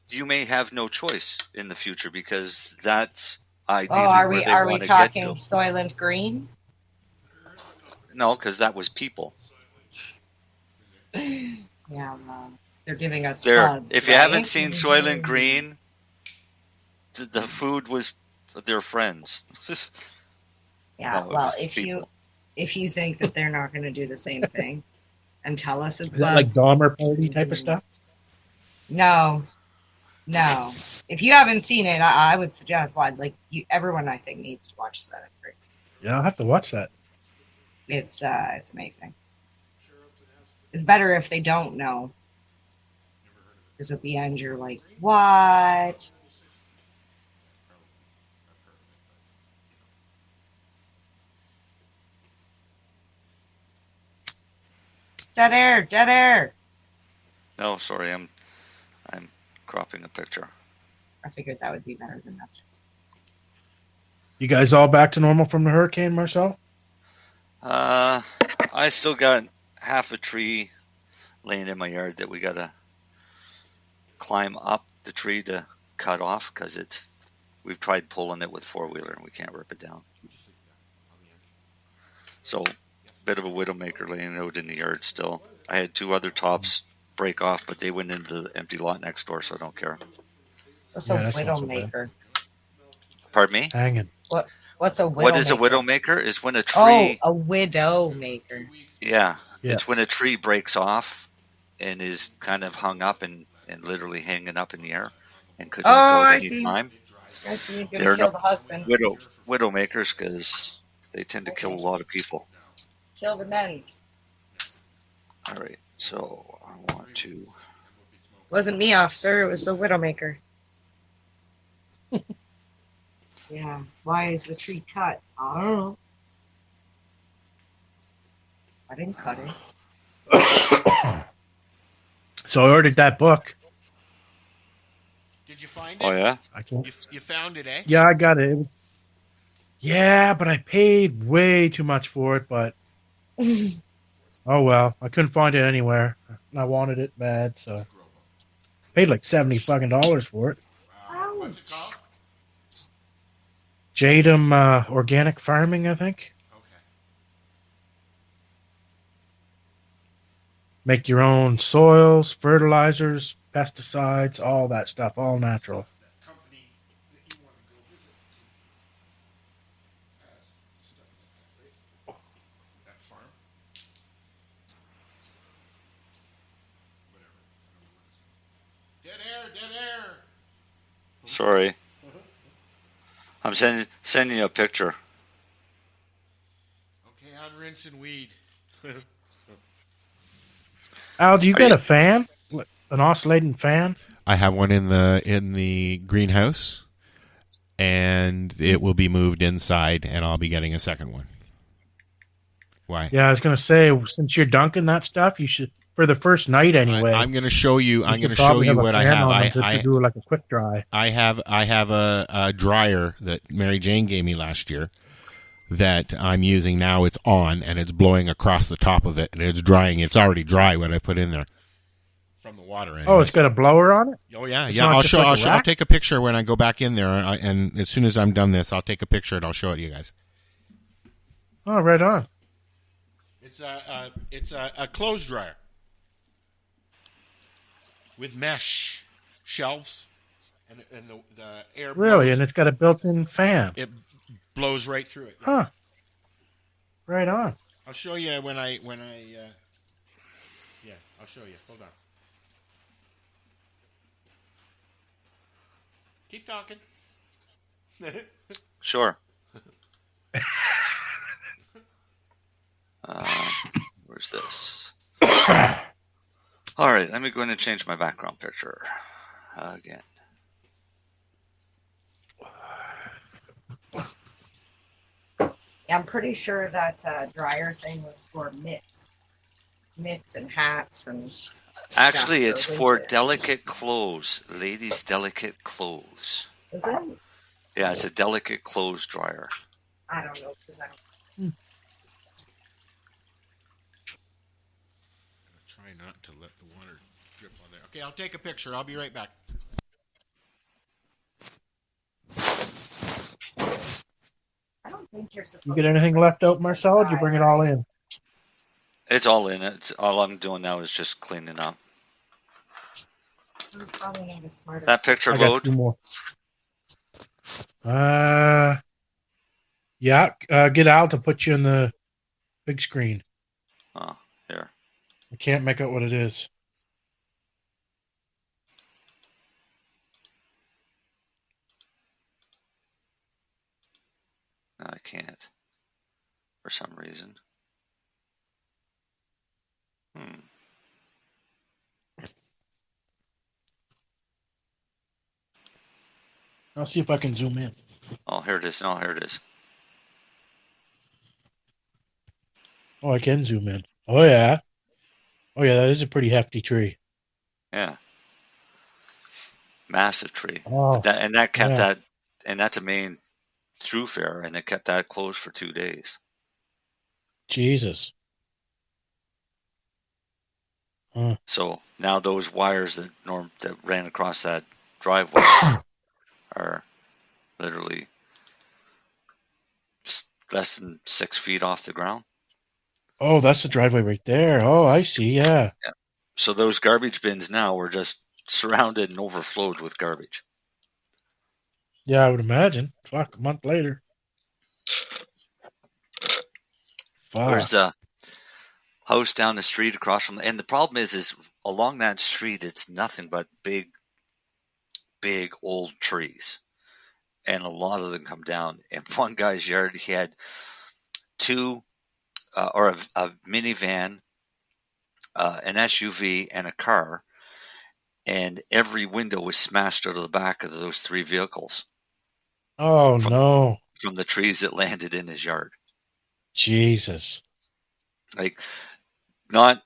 you may have no choice in the future because that's ideally Are where we they are we want to talking get to. Soylent Green? No, because that was people. Yeah, they're giving us There, bugs, if you right? haven't seen Soylent Green, the food was their friends. Yeah, No, it well, was if people. you think that they're not going to do the same thing and tell us it's Is that like bugs, Dahmer party type of stuff? no. If you haven't seen it, I would suggest everyone I think needs to watch that. Yeah, I'll have to watch that. It's amazing. It's better if they don't know, because at the end you're like, what? Dead air. No, sorry, I'm cropping a picture. I figured that would be better than that. You guys all back to normal from the hurricane, Marcel? I still got half a tree laying in my yard that we gotta climb up the tree to cut off because we've tried pulling it with 4-wheeler and we can't rip it down. So, bit of a widowmaker laying out in the yard still. I had 2 other tops break off, but they went into the empty lot next door, so I don't care. What's Yeah, a that's not so widowmaker? Pardon me? Hanging. What's a widowmaker? What is a widowmaker? Is when a tree... Oh, a widowmaker. Yeah. Yeah. It's when a tree breaks off and is kind of hung up and literally hanging up in the air and could let go I at any see. time. I see. You're They're gonna kill not the husband. widowmakers because they tend to kill a lot of people. Kill the men's. All right, so I want to... Wasn't me, officer. It was the widowmaker. Yeah. Why is the tree cut? I don't know. I didn't cut it. So I ordered that book. Did you find it? Oh, yeah? I can't. You found it, eh? Yeah, I got it. Yeah, but I paid way too much for it, but oh well. I couldn't find it anywhere. And I wanted it bad, so paid like $70 fucking for it. What's it called? Jadam Organic Farming, I think. Okay. Make your own soils, fertilizers, pesticides, all that stuff, all natural. That company that you want to go visit has stuff like that, right? That farm. Whatever. Dead air. Sorry. I'm sending you a picture. Okay, on rinse and weed. Al, do you get a fan? An oscillating fan? I have one in the greenhouse, and it will be moved inside, and I'll be getting a second one. Why? Yeah, I was going to say, since you're dunking that stuff, you should, for the first night anyway. I'm going to show you. I'm going to show you what I have. I do like a quick dry. I have a dryer that Marijane gave me last year that I'm using now. It's on and it's blowing across the top of it, and it's drying. It's already dry when I put in there from the water. Anyways. Oh, it's got a blower on it. Oh yeah, yeah. I'll show. I'll take a picture when I go back in there, and as soon as I'm done this, I'll take a picture and I'll show it to you guys. Oh, right on. It's a clothes dryer with mesh shelves, and the air. Really, blows. And it's got a built-in fan. It blows right through it. Huh. Right on. I'll show you when I yeah, I'll show you. Hold on. Keep talking. Sure. Where's this? All right, let me go in and change my background picture again. I'm pretty sure that dryer thing was for mitts and hats and Actually, it's for delicate clothes, ladies' delicate clothes. Is it? Yeah, it's a delicate clothes dryer. I don't know, because I don't. Try not to let the water drip on there. Okay, I'll take a picture. I'll be right back. I don't think you're supposed You get anything left out, Marcel? Or did you bring it all in? It's all in it. All I'm doing now is just cleaning up. That picture I got load? 2 more. Yeah. Get Al to put you in the big screen. Oh, here. I can't make out what it is. No, I can't. For some reason. I'll see if I can zoom in. Oh, here it is. No, here it is. Oh, I can zoom in. Oh, yeah. Oh, yeah, that is a pretty hefty tree. Yeah. Massive tree. Oh, That kept yeah. that, and that's a main thoroughfare, and it kept that closed for 2 days. Jesus. Huh. So now those wires that ran across that driveway are literally less than 6 feet off the ground. Oh, that's the driveway right there. Oh, I see. Yeah. So those garbage bins now were just surrounded and overflowed with garbage. Yeah, I would imagine. Fuck, a month later. Fuck. There's a house down the street across from, and the problem is along that street, it's nothing but big old trees. And a lot of them come down. In one guy's yard, he had a minivan, an SUV, and a car, and every window was smashed out of the back of those 3 vehicles. Oh, no. From the trees that landed in his yard. Jesus. Like, not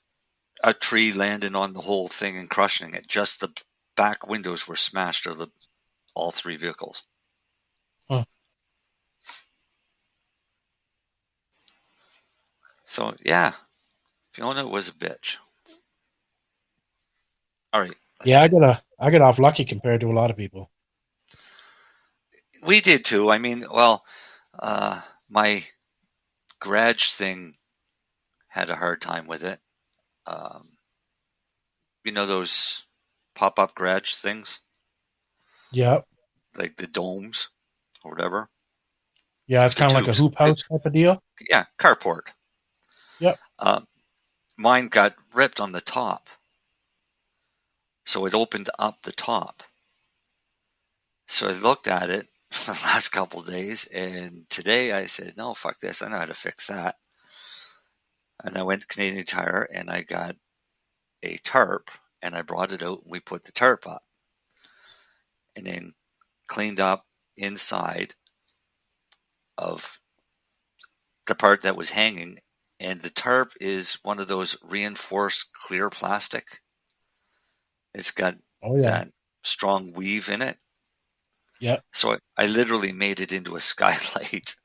a tree landing on the whole thing and crushing it. Just the back windows were smashed out of all 3 vehicles. Huh. So, yeah. Fiona was a bitch. All right. Yeah, I got off lucky compared to a lot of people. We did too. I mean, well, my garage thing had a hard time with it. You know those pop-up garage things? Yep. Like the domes or whatever? Yeah, it's kind of like a hoop house type of deal. Yeah, carport. Yep. Mine got ripped on the top. So it opened up the top. So I looked at it for the last couple of days, and today I said, no, fuck this. I know how to fix that. And I went to Canadian Tire, and I got a tarp, and I brought it out, and we put the tarp up. And then cleaned up inside of the part that was hanging, and the tarp is one of those reinforced clear plastic. It's got that strong weave in it. Yeah. So I literally made it into a skylight.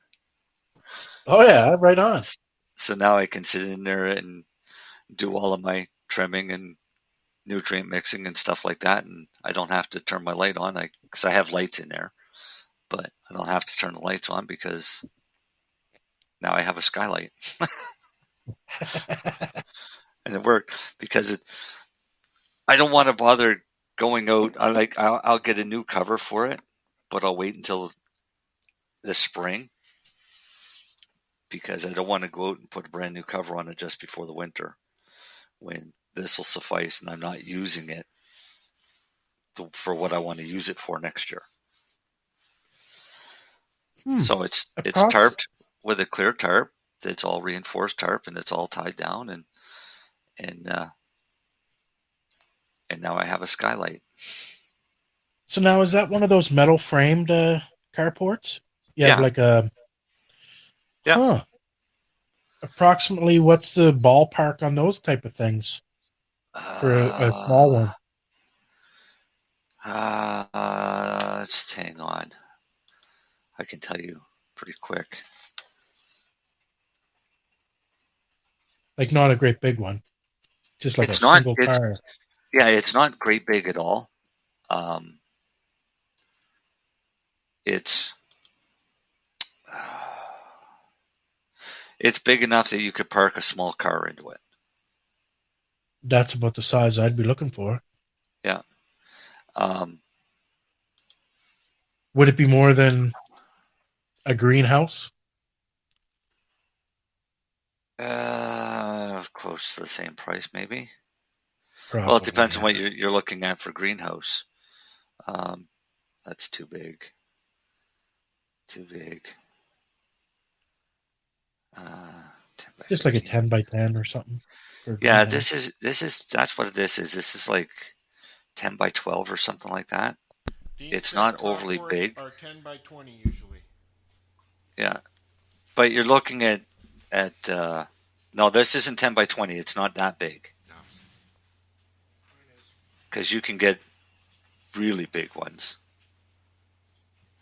Oh yeah, right on. So now I can sit in there and do all of my trimming and nutrient mixing and stuff like that, and I don't have to turn my light on because I have lights in there, but I don't have to turn the lights on because now I have a skylight. And it worked because I don't want to bother going out. I'll get a new cover for it, but I'll wait until the spring because I don't want to go out and put a brand new cover on it just before the winter when this will suffice and I'm not using it for what I want to use it for next year. So it's tarped with a clear tarp. It's all reinforced tarp and it's all tied down and now I have a skylight. So now is that one of those metal framed carports? You have like a Approximately what's the ballpark on those type of things for a small one? Just hang on. I can tell you pretty quick. Like not a great big one. Just like single car. Yeah, it's not great big at all. It's big enough that you could park a small car into it. That's about the size I'd be looking for. Yeah. Would it be more than a greenhouse? Close to the same price, maybe. Probably, well, it depends on what you're looking at for greenhouse. That's too big. Too big. Just like a 10 by 10 or something. Yeah, that's what this is. This is like 10 by 12 or something like that. It's not overly big. Are 10 by 20 usually. Yeah, but you're looking at no, this isn't 10 by 20. It's not that big. No. Because you can get really big ones.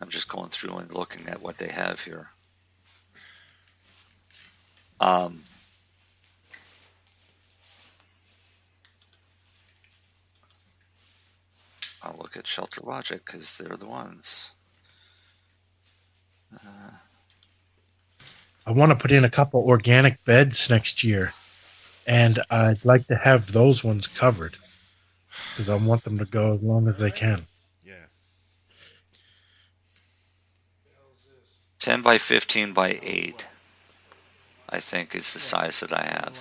I'm just going through and looking at what they have here. I'll look at Shelter Logic because they're the ones. I want to put in a couple organic beds next year, and I'd like to have those ones covered because I want them to go as long as they can. Yeah. 10 by 15 by 8, I think, is the size that I have.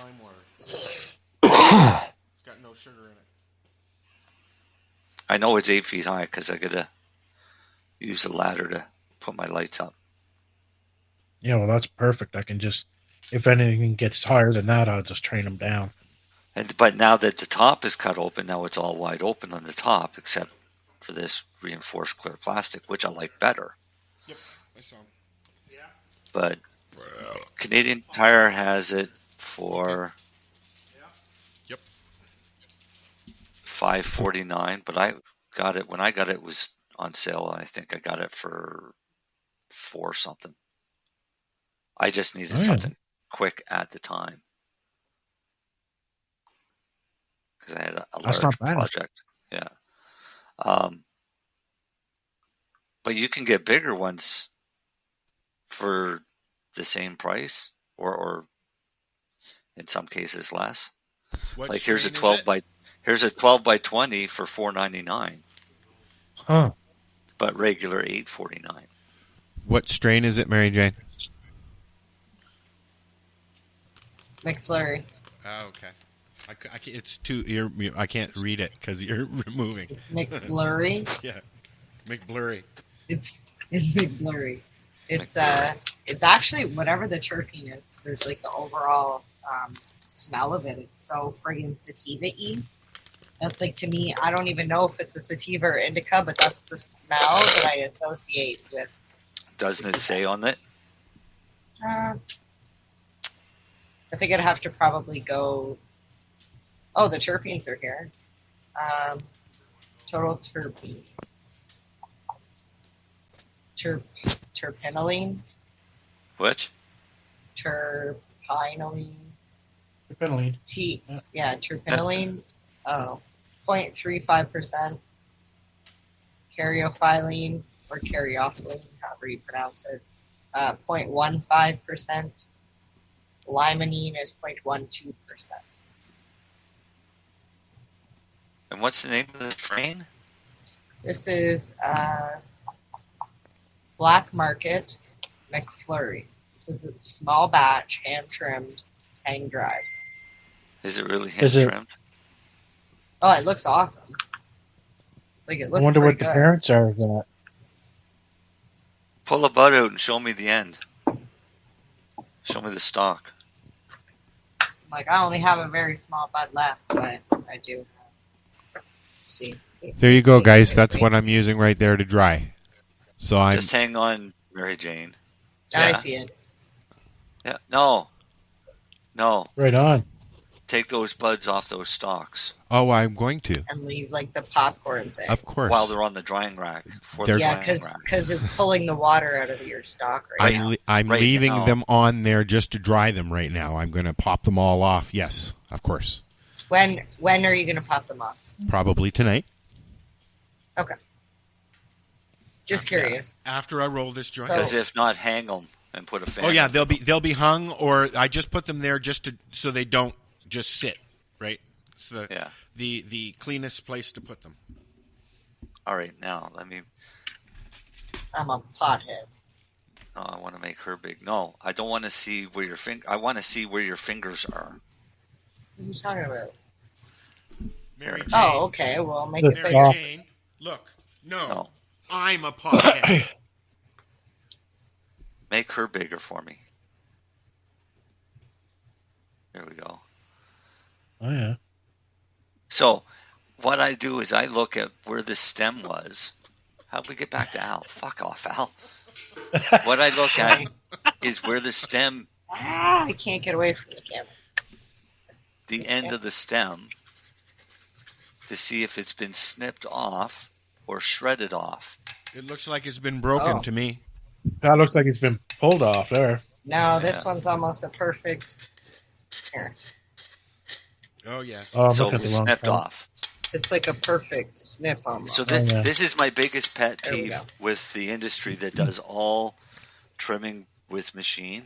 It's got no sugar in it. I know it's 8 feet high because I got to use the ladder to put my lights up. Yeah, well, that's perfect. I can just, if anything gets higher than that, I'll just train them down. But now that the top is cut open, now it's all wide open on the top, except for this reinforced clear plastic, which I like better. Yep, I saw. Yeah. But Canadian Tire has it for $5.49, but I got it when I got it was on sale. I think I got it for $4 something. I just needed something quick at the time because I had a large project. Yeah. But you can get bigger ones for the same price, or in some cases less. Like here's a 12 by 20 for $4.99. Huh. But regular $8.49. What strain is it, Marijane? McFlurry. Oh, okay. It's too. I can't read it because you're moving. McFlurry. Yeah, McBlurry. It's McBlurry. It's actually whatever the terpene is. There's like the overall smell of it is so friggin' sativa-y. That's like, to me, I don't even know if it's a sativa or indica, but that's the smell that I associate with. Doesn't it say on it? I think I'd have to probably go. Oh, the terpenes are here. Total terpenes. Terpinolene. Which? Terpinolene. Terpinolene. Yeah, terpinolene. 0.35%. Caryophyllene or caryophyllene, however you pronounce it. 0.15%. Limonene is 0.12%. And what's the name of the strain? This is Black Market McFlurry. This is a small batch, hand trimmed, hang dried. Is it really hand trimmed? Oh, it looks awesome. Like, it looks I wonder what good. the parents are of that. Pull a bud out and show me the end. Show me the stalk. Like, I only have a very small bud left, but I do. See. There you go, guys. That's what I'm using right there to dry. So I'm just hang on, Marijane. I see it. Yeah. No. Right on. Take those buds off those stalks. Oh, I'm going to. And leave, like, the popcorn thing. Of course. While they're on the drying rack. Because it's pulling the water out of your stock right now. I'm leaving them on there just to dry them right now. I'm going to pop them all off. Yes, of course. When are you going to pop them off? Probably tonight. Okay. Just curious. After I roll this joint. Because if not, hang them and put a fan. Oh yeah, they'll be hung, or I just put them there just so they don't just sit. Right. It's the cleanest place to put them. All right, now let me. I'm a pothead. No, I want to make her big. No, I don't want to see where your I want to see where your fingers are. What are you talking about? Mary Jane. Oh, okay. Well, make it Mary bigger. Jane, look. No. I'm a pothead. Make her bigger for me. There we go. Oh, yeah. So what I do is I look at where the stem was. How'd we get back to Al? Fuck off, Al. What I look at is where the stem... I can't get away from the camera. The end of the stem to see if it's been snipped off or shredded off. It looks like it's been broken to me. That looks like it's been pulled off there. No, this one's almost a perfect... Here. Oh, yes. Oh, so it was snipped off. It's like a perfect snip almost. So this is my biggest pet peeve with the industry that does all trimming with machine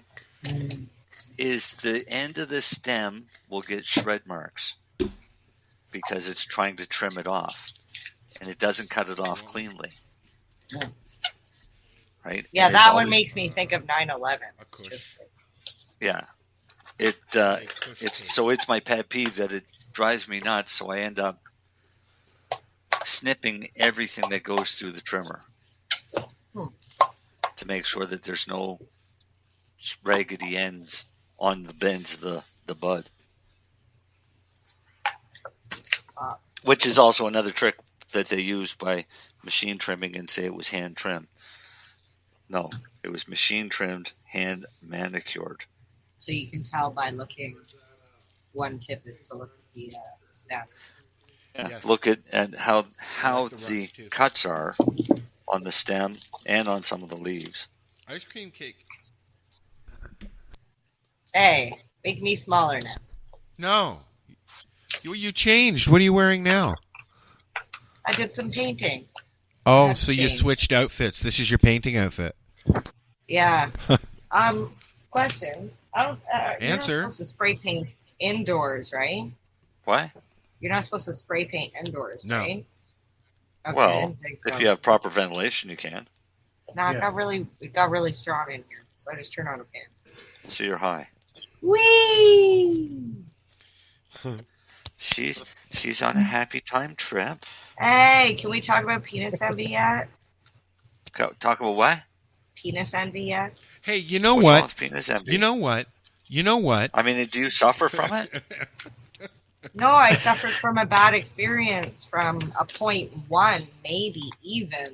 is the end of the stem will get shred marks because it's trying to trim it off and it doesn't cut it off cleanly. Right? Yeah, and that one makes me think of 9/11. It's just yeah. It's my pet peeve that it drives me nuts, so I end up snipping everything that goes through the trimmer to make sure that there's no raggedy ends on the bends of the bud. Which is also another trick that they use by machine trimming and say it was hand trimmed. No, it was machine trimmed, hand manicured. So you can tell by looking. One tip is to look at the stem. Yeah, look at how the cuts are on the stem and on some of the leaves. Ice cream cake. Hey, make me smaller now. No. You changed. What are you wearing now? I did some painting. Oh, so you switched outfits. This is your painting outfit. Yeah. Question. I don't. You're not Answer. supposed to spray paint indoors, right? What? You're not supposed to spray paint indoors, No. right? Okay, I Well, didn't think so. if you have proper ventilation, you can. No, it got really strong in here, so I just turned on a fan. So you're high. Whee! She's on a happy time trip. Hey, can we talk about penis envy yet? Talk about what? Penis envy yet? Hey, you know What's wrong what? with penis envy? You know what? I mean, do you suffer from it? No, I suffered from a bad experience from a 0.1, maybe even,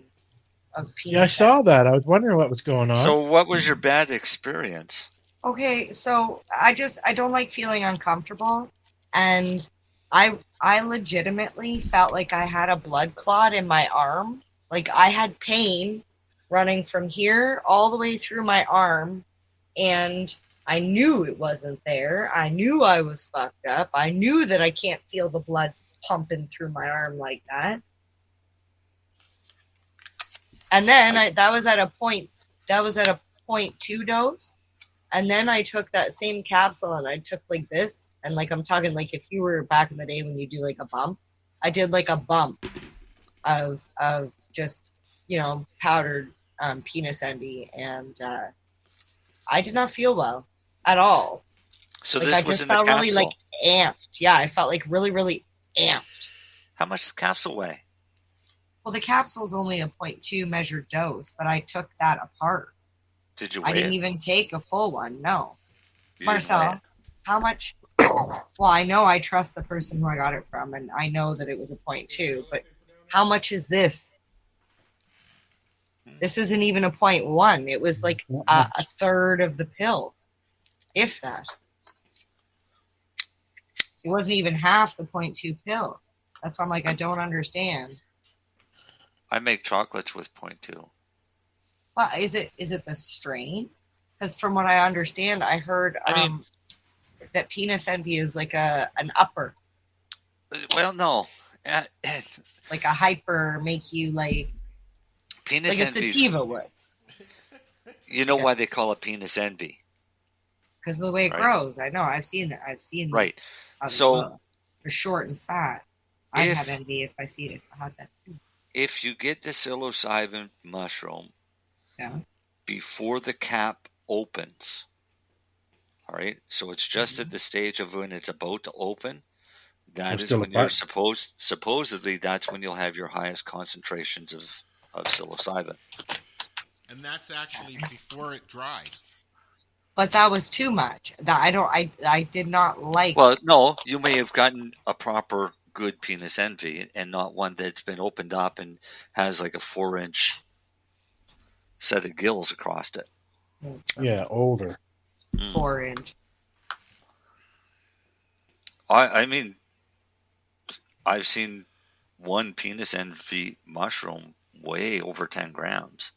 of penis. Yeah, I saw that. I was wondering what was going on. So what was your bad experience? Okay, so I don't like feeling uncomfortable, and I legitimately felt like I had a blood clot in my arm. Like I had pain running from here all the way through my arm, and I knew it wasn't there. I knew I was fucked up. I knew that I can't feel the blood pumping through my arm like that. And then that was at a 0.2 dose. And then I took that same capsule and I took like this, and like I'm talking like if you were back in the day when you do like a bump, I did like a bump of just, powdered penis envy, and I did not feel well at all. So like, this I was just in the felt capsule. really like amped. Yeah, I felt like really, really amped. How much does the capsule weigh? Well, the capsule's only a 0.2 measured dose, but I took that apart. Did you weigh I didn't it? even take a full one. No. You didn't weigh Marcel, it? how much? Well, I know I trust the person who I got it from, and I know that it was a 0.2, but how much is this? This isn't even a 0.1. It was like a third of the pill, if that. It wasn't even half the 0.2 pill. That's why I'm like, I don't understand. I make chocolates with 0.2. Well, is it the strain? Because from what I understand, I heard that penis envy is like an upper. Well, no. Like a hyper, make you like Penis like a envy. sativa would. You know why they call it penis envy? Because of the way it grows. I know. I've seen that. I've seen Right. that. So they're short and fat. I'd have envy if I see it. If I had that too. if you get the psilocybin mushroom before the cap opens, all right, so it's just at the stage of when it's about to open, that is when you're supposedly that's when you'll have your highest concentrations of psilocybin. And that's actually before it dries. But that was too much. That I did not like. Well, no, you may have gotten a proper good penis envy and not one that's been opened up and has like a 4-inch set of gills across it. Yeah, older. 4-inch. I mean, I've seen one penis envy mushroom weigh over 10 grams.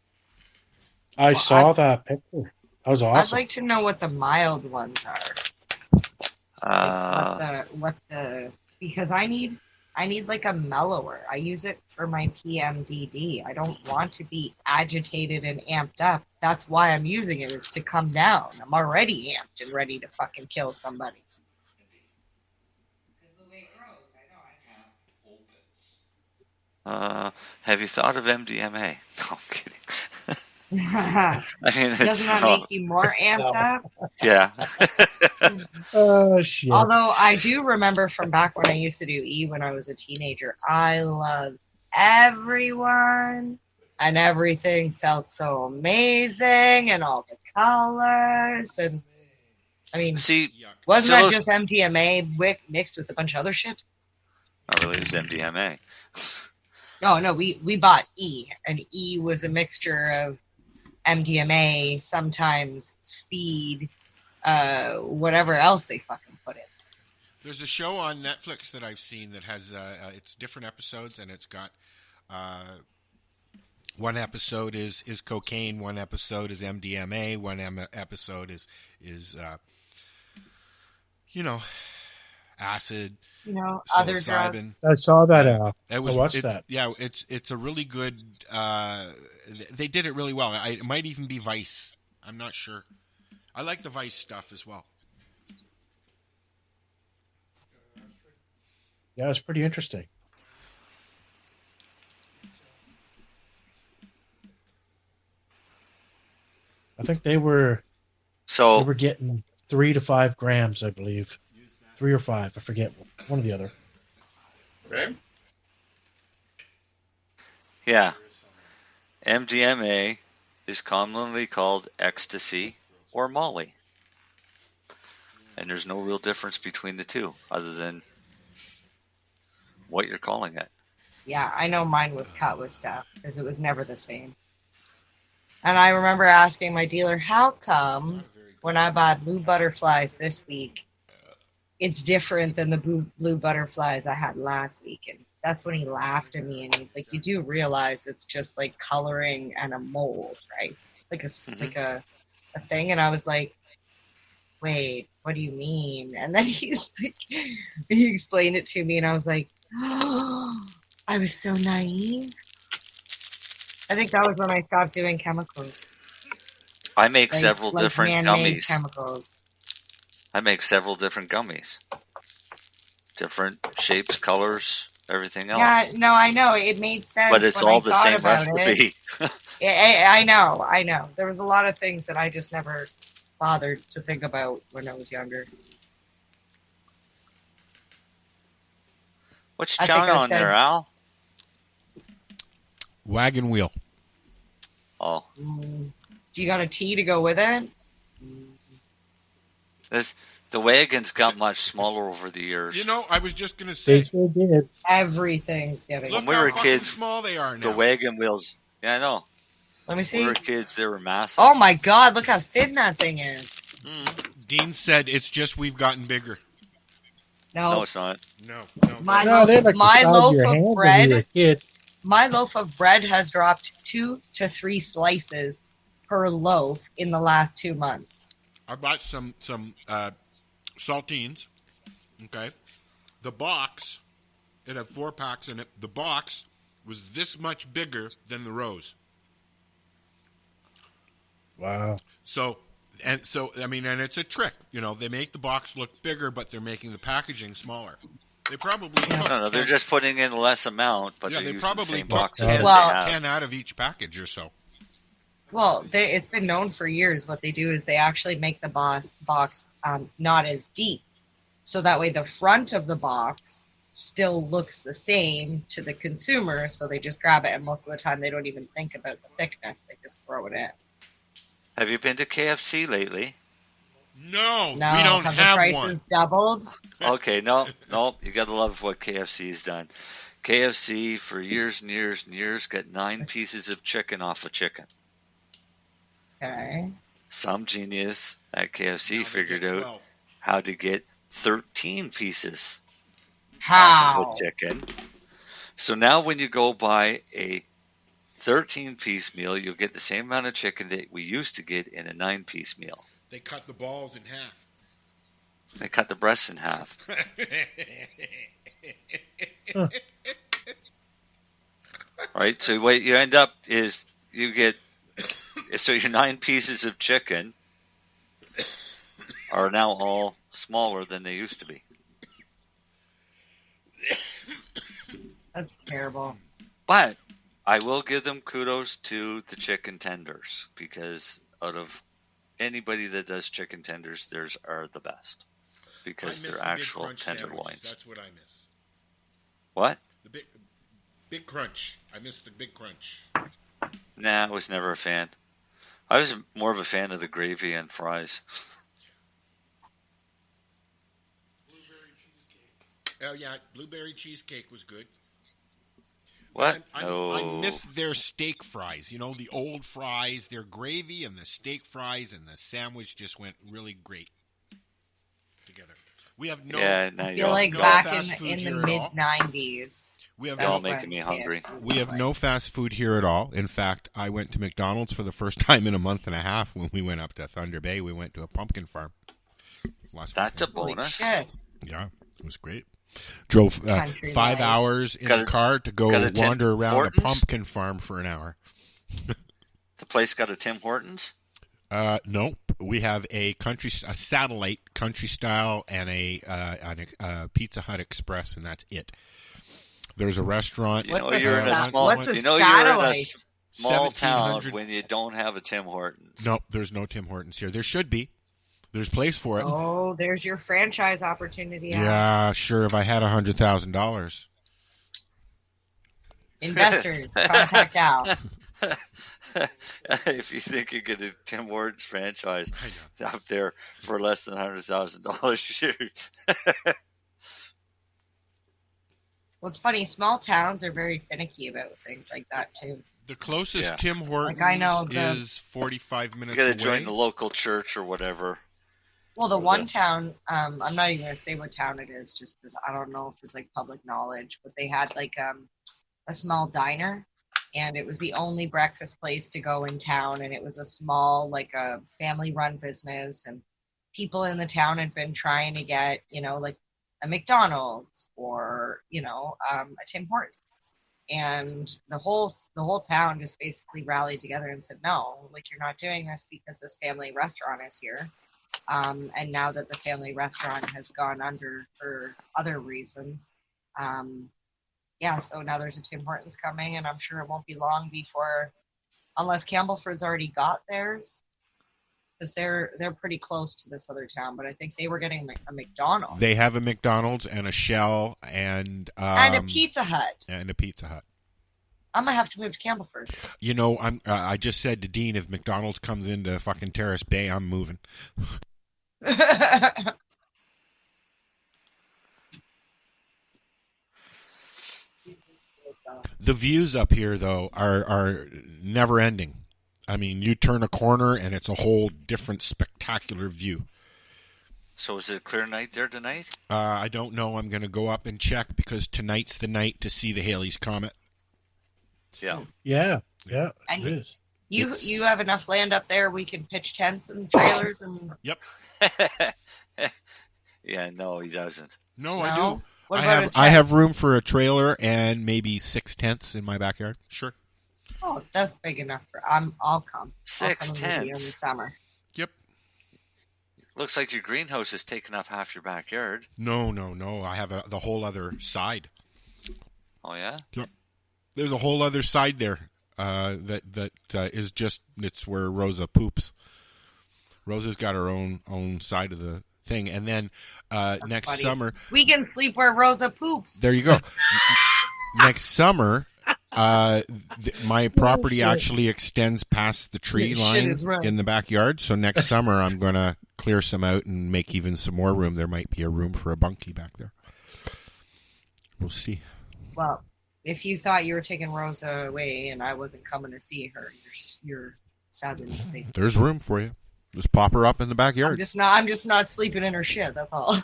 I saw that picture. That was awesome. I'd like to know what the mild ones are. Because I need like a mellower. I use it for my PMDD. I don't want to be agitated and amped up. That's why I'm using it, is to come down. I'm already amped and ready to fucking kill somebody. Have you thought of MDMA? No, I'm kidding. I mean, doesn't that make you more amped up? Yeah. Oh, shit. Although I do remember from back when I used to do E when I was a teenager, I loved everyone and everything felt so amazing and all the colors and I mean, wasn't that just MDMA mixed with a bunch of other shit? Not really, it was MDMA. No, we bought E, and E was a mixture of MDMA, sometimes speed, whatever else they fucking put in. There's a show on Netflix that I've seen that has it's different episodes, and it's got one episode is cocaine, one episode is MDMA, one episode is acid. Other drugs. I saw that. I watched that. Yeah, it's a really good. They did it really well. It might even be Vice. I'm not sure. I like the Vice stuff as well. Yeah, it's pretty interesting. I think they were getting 3 to 5 grams, I believe. 3 or 5, I forget. One or the other. Okay. Yeah. MDMA is commonly called ecstasy or Molly. And there's no real difference between the two other than what you're calling it. Yeah, I know mine was cut with stuff because it was never the same. And I remember asking my dealer, how come when I buy blue butterflies this week, it's different than the blue butterflies I had last week? And that's when he laughed at me and he's like, you do realize it's just like coloring and a mold, right? Like a thing. And I was like, wait, what do you mean? And then he's like, he explained it to me and I was like, oh, I was so naive. I think that was when I stopped doing chemicals. I make several different gummies. Chemicals. I make several different gummies. Different shapes, colors, everything else. Yeah, no, I know. It made sense. But it's all the same recipe. I know. There was a lot of things that I just never bothered to think about when I was younger. What's chowing on there, Al? Wagon wheel. Oh. Do you got a tea to go with it? The wagons got much smaller over the years. You know, I was just going to say. They sure did. Everything's getting when we were kids, small they are now. The wagon wheels. Yeah, I know. Let me see. When we were kids, they were massive. Oh my God! Look how thin that thing is. Dean said it's just we've gotten bigger. No, it's not. No. My My loaf of bread. My loaf of bread has dropped 2 to 3 slices per loaf in the last 2 months. I bought some saltines. Okay, the box, it had 4 packs in it. The box was this much bigger than the rose. Wow. So I mean, and it's a trick. You know, they make the box look bigger, but they're making the packaging smaller. They probably no, they're just putting in less amount, but they're they using probably the same took boxes. 10 out of each package or so. Well, it's been known for years. What they do is they actually make the box not as deep, so that way the front of the box still looks the same to the consumer. So they just grab it, and most of the time they don't even think about the thickness; they just throw it in. Have you been to KFC lately? No, we don't have the prices doubled? Okay, no, you got to love what KFC's done. KFC for years and years and years got 9 pieces of chicken off a chicken. Okay. Some genius at KFC figured out how to get 13 pieces off of a chicken. So now when you go buy a 13-piece meal, you'll get the same amount of chicken that we used to get in a 9-piece meal. They cut the balls in half. They cut the breasts in half. Right? So what you end up is you get... So your 9 pieces of chicken are now all smaller than they used to be. That's terrible. But I will give them kudos to the chicken tenders, because out of anybody that does chicken tenders, theirs are the best, because they're actual tenderloins. That's what I miss. What? The big crunch. I miss the big crunch. Nah, I was never a fan. I was more of a fan of the gravy and fries. Blueberry cheesecake. Oh yeah, blueberry cheesecake was good. What? I miss their steak fries. You know, the old fries, their gravy and the steak fries and the sandwich just went really great together. We have no. Yeah, I feel like back in the mid-90s. We have all making me hungry. We have no fast food here at all. In fact, I went to McDonald's for the first time in a month and a half when we went up to Thunder Bay. We went to a pumpkin farm. That's a bonus. Yeah, it was great. Drove 5 hours in a car to go wander around a pumpkin farm for an hour. The place got a Tim Hortons? Nope. We have a satellite country style and a Pizza Hut Express, and that's it. There's a restaurant. You're in a small town when you don't have a Tim Hortons. Nope, there's no Tim Hortons here. There should be. There's place for it. Oh, there's your franchise opportunity. Yeah, sure. If I had $100,000. Investors, contact Al. If you think you get a Tim Hortons franchise out there for less than $100,000, Well, it's funny. Small towns are very finicky about things like that too. The closest Tim Hortons I know is 45 minutes You away. got to join the local church or whatever. Well, the one town, I'm not even going to say what town it is, just because I don't know if it's like public knowledge, but they had like a small diner, and it was the only breakfast place to go in town, and it was a small, like a family-run business, and people in the town had been trying to get, like a McDonald's or, a Tim Hortons. And the whole town just basically rallied together and said, no, like, you're not doing this because this family restaurant is here. And now that the family restaurant has gone under for other reasons, so now there's a Tim Hortons coming, and I'm sure it won't be long before, unless Campbellford's already got theirs, because they're pretty close to this other town. But I think they were getting a McDonald's. They have a McDonald's and a Shell and a Pizza Hut. And a Pizza Hut. I'm gonna have to move to Campbellford. I just said to Dean, if McDonald's comes into fucking Terrace Bay, I'm moving. The views up here, though, are never ending. I mean, you turn a corner and it's a whole different spectacular view. So is it a clear night there tonight? I don't know. I'm going to go up and check because tonight's the night to see the Halley's Comet. Yeah. Yeah. And it is. You have enough land up there we can pitch tents and trailers and. Yep. Yeah, no, he doesn't. No, I do. What I have room for a trailer and maybe 6 tents in my backyard. Sure. Oh, that's big enough for. I'll come. 6 I'll come tents in the summer. Yep. Looks like your greenhouse is taking up half your backyard. No. I have the whole other side. Oh yeah. Yep. There's a whole other side there that is just it's where Rosa poops. Rosa's got her own side of the thing, and then next funny. summer We can sleep where Rosa poops. there you go. Next summer, my property actually extends past the tree line in the backyard. So next summer, I'm going to clear some out and make even some more room. There might be a room for a bunkie back there. We'll see. Well, if you thought you were taking Rosa away and I wasn't coming to see her, you're sadly mistaken. There's room for you. Just pop her up in the backyard. I'm just not sleeping in her shit. That's all.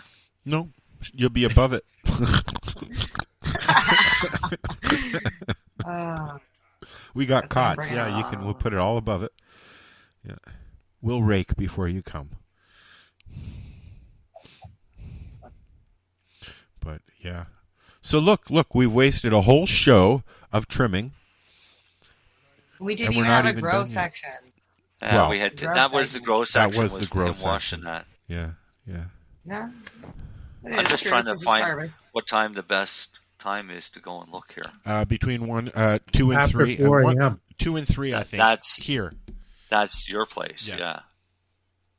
No, you'll be above it. We got cots. Yeah, we'll put it all above it. Yeah, we'll rake before you come. But yeah, so look, we've wasted a whole show of trimming. We didn't even have a grow section. Well, we had that was the grow section. That was the grow section. Washing that. Yeah. No. I'm just trying to find what time the best time is to go and look here. Between 2 and 3. 4 a.m. 2 and 3, I think. That's here. That's your place. Yeah.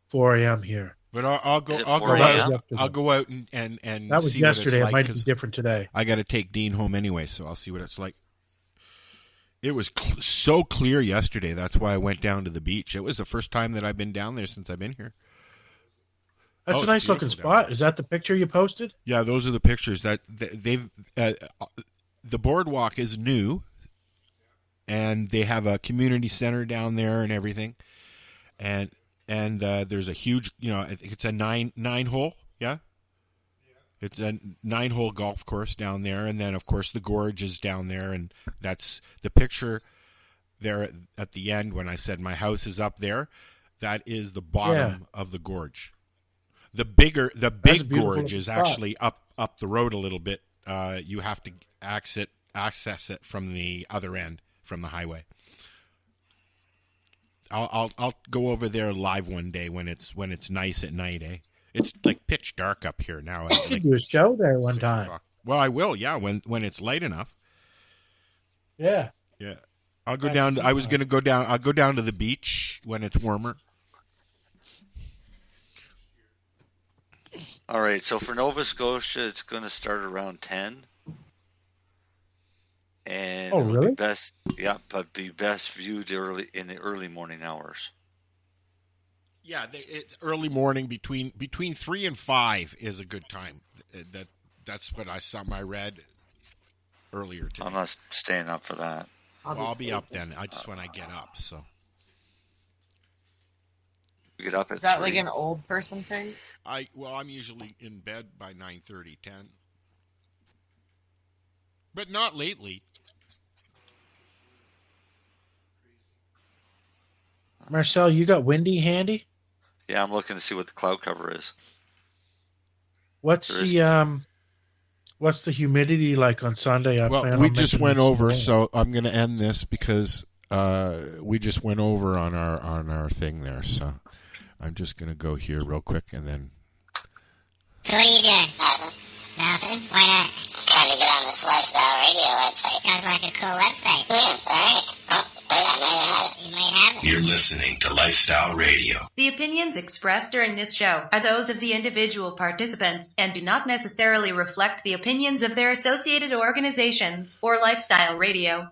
4 a.m. here. But I'll go out and that was see yesterday. What it's like, it might be different today. I got to take Dean home anyway, so I'll see what it's like. It was so clear yesterday. That's why I went down to the beach. It was the first time that I've been down there since I've been here. That's a nice looking spot. Is that the picture you posted? Yeah, those are the pictures that they've. The boardwalk is new, and they have a community center down there and everything, and there's a huge. I think it's a nine hole. Yeah. It's a 9-hole golf course down there, and then, of course, the gorge is down there, and that's the picture there at the end when I said my house is up there. That is the bottom of the gorge. The big gorge is actually up the road a little bit. You have to access it from the other end, from the highway. I'll go over there live one day when it's nice at night, eh? It's like pitch dark up here now. You should do a show there one time. Well, I will. Yeah, when it's light enough. Yeah. Yeah. I'll go down. I was going to go down. I'll go down to the beach when it's warmer. All right. So for Nova Scotia, it's going to start around 10. And really? But be best viewed in the early morning hours. Yeah, it's early morning between 3 and 5 is a good time. That's what I read. earlier today. I'm not staying up for that. I'll be up then. Just when I get up. So. You get up at Is that 3. like an old person thing? I'm usually in bed by 9:30, 10. But not lately. Marcel, you got windy handy? Yeah, I'm looking to see what the cloud cover is. What's the humidity like on Sunday? We just went over, so I'm going to end this because we just went over on our thing there. So I'm just going to go here real quick and then. So what are you doing? Nothing. Why not? Trying to get on this Lifestyle Radio website. Sounds like a cool website. Yeah, it's alright. Oh, wait, I might have it. You might have it. You're listening to Lifestyle Radio. The opinions expressed during this show are those of the individual participants and do not necessarily reflect the opinions of their associated organizations or Lifestyle Radio.